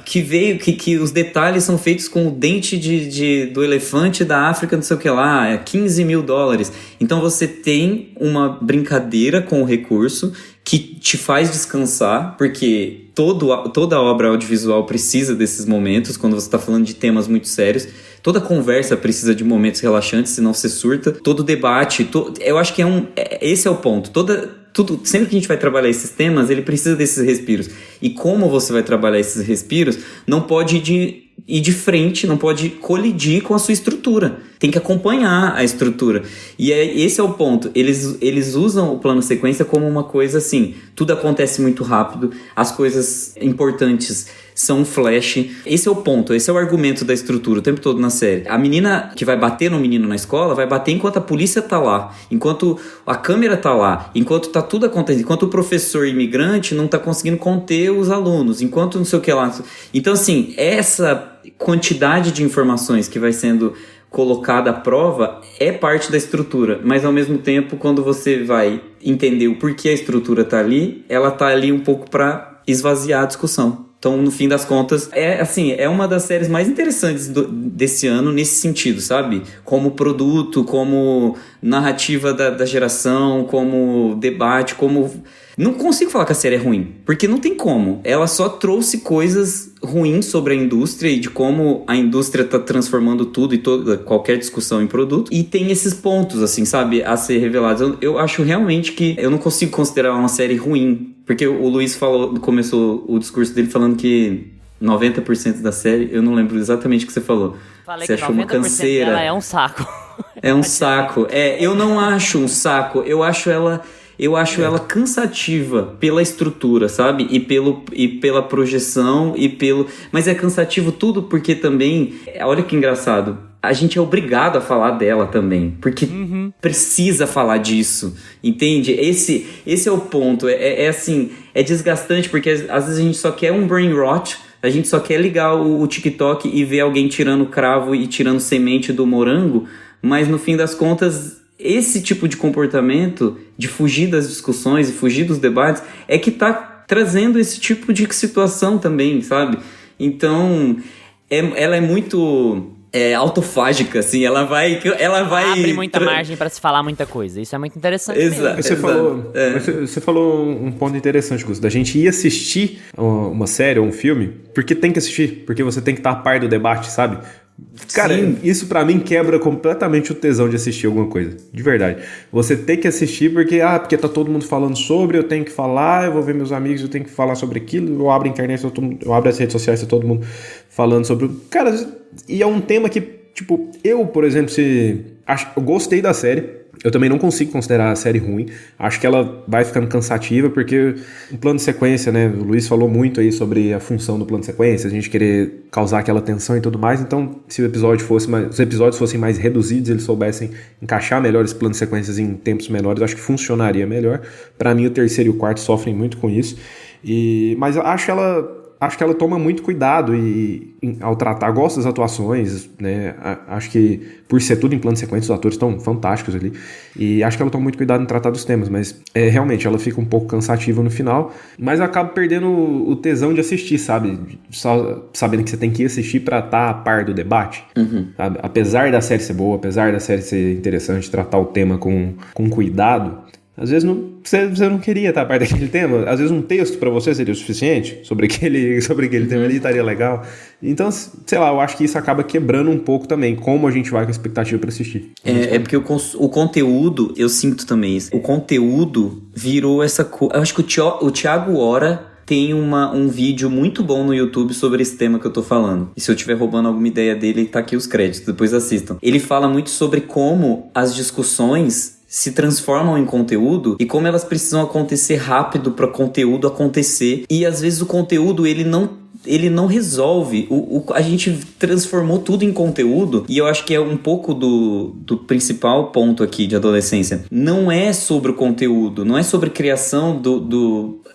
que os detalhes são feitos com o dente do elefante da África, não sei o que lá, é $15 mil. Então você tem uma brincadeira com o recurso que te faz descansar, porque toda obra audiovisual precisa desses momentos, quando você está falando de temas muito sérios. Toda conversa precisa de momentos relaxantes, senão você surta. Todo debate, eu acho que esse é o ponto. Sempre que a gente vai trabalhar esses temas, ele precisa desses respiros. E como você vai trabalhar esses respiros, não pode ir de frente, não pode colidir com a sua estrutura. Tem que acompanhar a estrutura. E esse é o ponto. Eles usam o plano sequência como uma coisa assim, tudo acontece muito rápido, as coisas importantes são um flash. Esse é o ponto, esse é o argumento da estrutura o tempo todo na série. A menina que vai bater no menino na escola vai bater enquanto a polícia tá lá, enquanto a câmera tá lá, enquanto tá tudo acontecendo, enquanto o professor imigrante não tá conseguindo conter os alunos, enquanto não sei o que lá. Então, assim, essa quantidade de informações que vai sendo colocada à prova é parte da estrutura, mas ao mesmo tempo, quando você vai entender o porquê a estrutura tá ali, ela tá ali um pouco para esvaziar a discussão. Então, no fim das contas, é uma das séries mais interessantes desse ano nesse sentido, sabe? Como produto, como narrativa da geração, como debate, como... Não consigo falar que a série é ruim, porque não tem como. Ela só trouxe coisas ruins sobre a indústria e de como a indústria tá transformando tudo e qualquer discussão em produto. E tem esses pontos, assim, sabe? A ser revelados. Eu acho realmente que eu não consigo considerar uma série ruim. Porque o Luiz começou o discurso dele falando que 90% da série, eu não lembro exatamente o que você falou. Falei você que achou 90% uma canseira. dela é um saco. É um saco. Eu não acho um saco. Eu acho ela cansativa pela estrutura, sabe? E pela projeção mas é cansativo tudo porque também, olha que engraçado, a gente é obrigado a falar dela também, porque precisa falar disso, entende? Esse é o ponto, assim, é desgastante, porque às vezes a gente só quer um brain rot, a gente só quer ligar o TikTok e ver alguém tirando cravo e tirando semente do morango, mas no fim das contas, esse tipo de comportamento, de fugir das discussões e fugir dos debates, é que tá trazendo esse tipo de situação também, sabe? Então, ela é muito... autofágica, assim, ela vai abre muita margem pra se falar muita coisa. Isso é muito interessante mesmo. Você falou um ponto interessante, Gusto, da gente ir assistir uma série ou um filme, porque tem que assistir, porque você tem que estar a par do debate, sabe? Cara, sim, isso pra mim quebra completamente o tesão de assistir alguma coisa, de verdade. Você tem que assistir porque tá todo mundo falando sobre, eu tenho que falar, eu vou ver meus amigos, eu tenho que falar sobre aquilo, eu abro a internet, eu abro as redes sociais, tá todo mundo falando sobre... Cara, e é um tema que, tipo, eu, por exemplo, eu gostei da série. Eu também não consigo considerar a série ruim. Acho que ela vai ficando cansativa, porque o plano de sequência, né? O Luiz falou muito aí sobre a função do plano de sequência, a gente querer causar aquela tensão e tudo mais. Então, se os episódios fossem mais reduzidos, eles soubessem encaixar melhor esse plano de sequências em tempos menores, acho que funcionaria melhor. Pra mim, o terceiro e o quarto sofrem muito com isso. Mas eu acho ela acho que ela toma muito cuidado ao tratar, gosto das atuações, né? Acho que por ser tudo em plano de sequência, os atores estão fantásticos ali. E acho que ela toma muito cuidado em tratar dos temas, mas realmente ela fica um pouco cansativa no final, mas eu acabo perdendo o tesão de assistir, sabe? Só sabendo que você tem que assistir pra estar a par do debate. Sabe? Apesar da série ser boa, apesar da série ser interessante, tratar o tema com cuidado, às vezes você não queria estar a par daquele tema. Às vezes um texto pra você seria o suficiente sobre aquele tema ali, estaria legal. Então, sei lá, eu acho que isso acaba quebrando um pouco também como a gente vai com a expectativa pra assistir. É porque o conteúdo, eu sinto também isso. O conteúdo virou essa coisa. Eu acho que o Thiago Hora tem um vídeo muito bom no YouTube sobre esse tema que eu tô falando. E se eu estiver roubando alguma ideia dele, tá aqui os créditos, depois assistam. Ele fala muito sobre como as discussões se transformam em conteúdo e como elas precisam acontecer rápido para o conteúdo acontecer. E às vezes o conteúdo ele não resolve. A gente transformou tudo em conteúdo, e eu acho que é um pouco do principal ponto aqui de adolescência. Não é sobre o conteúdo, não é sobre criação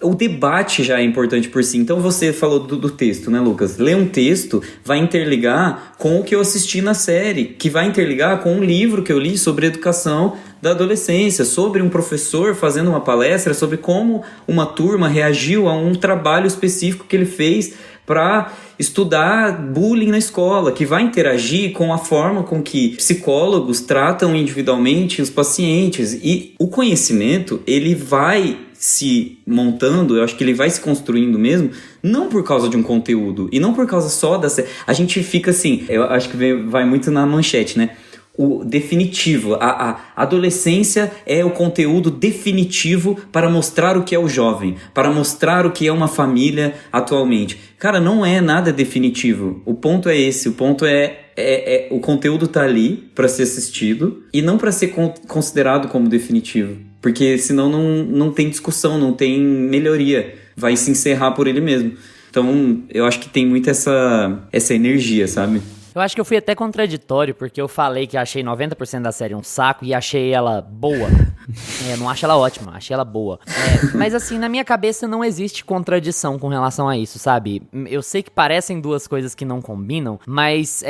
o debate já é importante por si. Então você falou do texto, né, Lucas? Ler um texto vai interligar com o que eu assisti na série, que vai interligar com um livro que eu li sobre educação da adolescência, sobre um professor fazendo uma palestra sobre como uma turma reagiu a um trabalho específico que ele fez para estudar bullying na escola, que vai interagir com a forma com que psicólogos tratam individualmente os pacientes. E o conhecimento, ele vai se montando, eu acho que ele vai se construindo mesmo, não por causa de um conteúdo, e não por causa só da série. A gente fica assim, eu acho que vai muito na manchete, né? O definitivo, a adolescência é o conteúdo definitivo para mostrar o que é o jovem, para mostrar o que é uma família atualmente. Cara, não é nada definitivo. O ponto é esse, o ponto é o conteúdo tá ali para ser assistido e não para ser considerado como definitivo, porque senão não tem discussão, não tem melhoria, vai se encerrar por ele mesmo. Então eu acho que tem muito essa energia, sabe? Eu acho que eu fui até contraditório, porque eu falei que achei 90% da série um saco e achei ela boa. Não acho ela ótima, achei ela boa. Mas assim, na minha cabeça não existe contradição com relação a isso, sabe? Eu sei que parecem duas coisas que não combinam, mas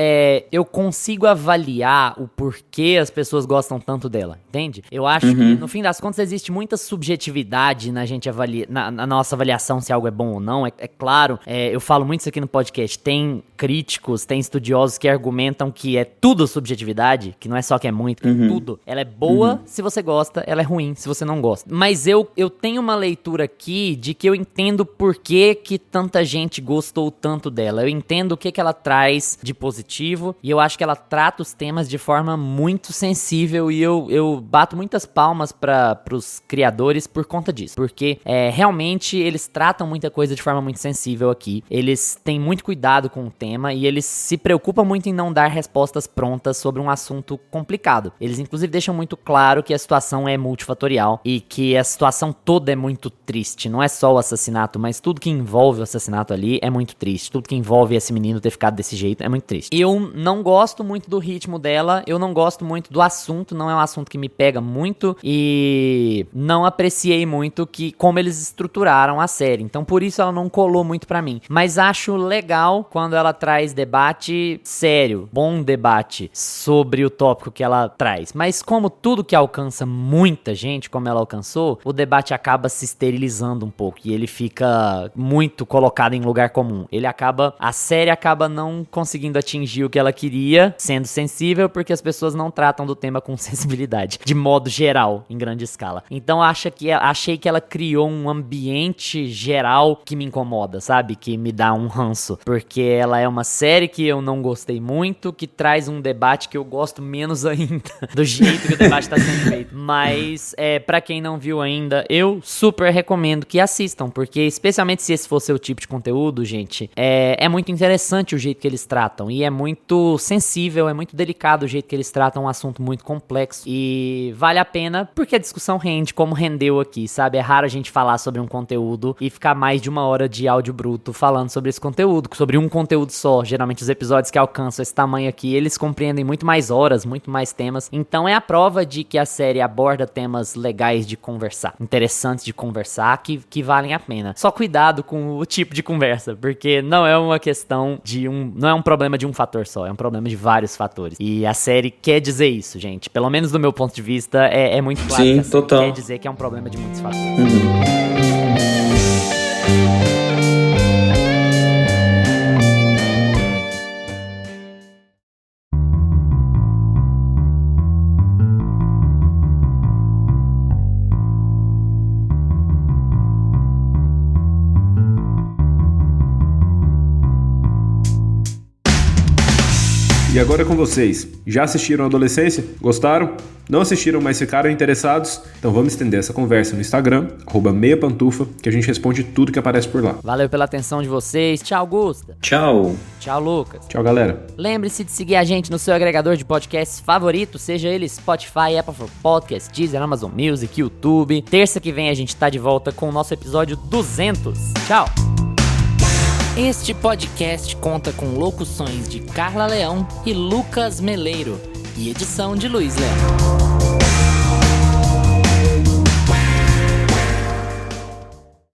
eu consigo avaliar o porquê as pessoas gostam tanto dela, entende? Eu acho que, no fim das contas, existe muita subjetividade na gente na nossa avaliação se algo é bom ou não. É claro, eu falo muito isso aqui no podcast, tem críticos, tem estudiosos que argumentam que é tudo subjetividade, que não é só que é muito, que é tudo. Ela é boa se você gosta, ela é ruim se você não gosta. Mas eu tenho uma leitura aqui de que eu entendo por que tanta gente gostou tanto dela. Eu entendo o que ela traz de positivo e eu acho que ela trata os temas de forma muito sensível e eu bato muitas palmas para os criadores por conta disso. Porque realmente eles tratam muita coisa de forma muito sensível aqui. Eles têm muito cuidado com o tema e eles se preocupam muito em não dar respostas prontas sobre um assunto complicado. Eles inclusive deixam muito claro que a situação é multifatorial e que a situação toda é muito triste. Não é só o assassinato, mas tudo que envolve o assassinato ali é muito triste. Tudo que envolve esse menino ter ficado desse jeito é muito triste. Eu não gosto muito do ritmo dela, eu não gosto muito do assunto, não é um assunto que me pega muito e não apreciei muito como eles estruturaram a série. Então por isso ela não colou muito pra mim. Mas acho legal quando ela traz debate sério, bom debate sobre o tópico que ela traz. Mas como tudo que alcança muita gente, como ela alcançou, o debate acaba se esterilizando um pouco e ele fica muito colocado em lugar comum. A série acaba não conseguindo atingir o que ela queria, sendo sensível, porque as pessoas não tratam do tema com sensibilidade, de modo geral, em grande escala. Então achei que ela criou um ambiente geral que me incomoda, sabe? Que me dá um ranço, porque ela é uma série que eu não gostei muito, que traz um debate que eu gosto menos ainda, do jeito que o debate tá sendo feito. Mas, pra quem não viu ainda, eu super recomendo que assistam, porque especialmente se esse for seu tipo de conteúdo, gente, é muito interessante o jeito que eles tratam, e é muito sensível, é muito delicado o jeito que eles tratam um assunto muito complexo, e vale a pena, porque a discussão rende como rendeu aqui, sabe? É raro a gente falar sobre um conteúdo e ficar mais de 1 hora de áudio bruto falando sobre esse conteúdo, sobre um conteúdo só. Geralmente os episódios que alcançam esse tamanho aqui, eles compreendem muito mais horas, muito mais temas, então é a prova de que a série aborda aborda temas legais de conversar, interessantes de conversar, que valem a pena. Só cuidado com o tipo de conversa, porque não é uma questão não é um problema de um fator só, é um problema de vários fatores. E a série quer dizer isso, gente. Pelo menos do meu ponto de vista, é muito claro. Sim, que a série total. quer dizer que é um problema de muitos fatores. E agora com vocês, já assistiram Adolescência? Gostaram? Não assistiram, mas ficaram interessados? Então vamos estender essa conversa no Instagram, @meiapantufa, que a gente responde tudo que aparece por lá. Valeu pela atenção de vocês. Tchau, Gusta. Tchau. Tchau, Lucas. Tchau, galera. Lembre-se de seguir a gente no seu agregador de podcasts favorito, seja ele Spotify, Apple for Podcasts, Deezer, Amazon Music, YouTube. Terça que vem a gente tá de volta com o nosso episódio 200. Tchau! Este podcast conta com locuções de Carla Leão e Lucas Meleiro e edição de Luiz Leão.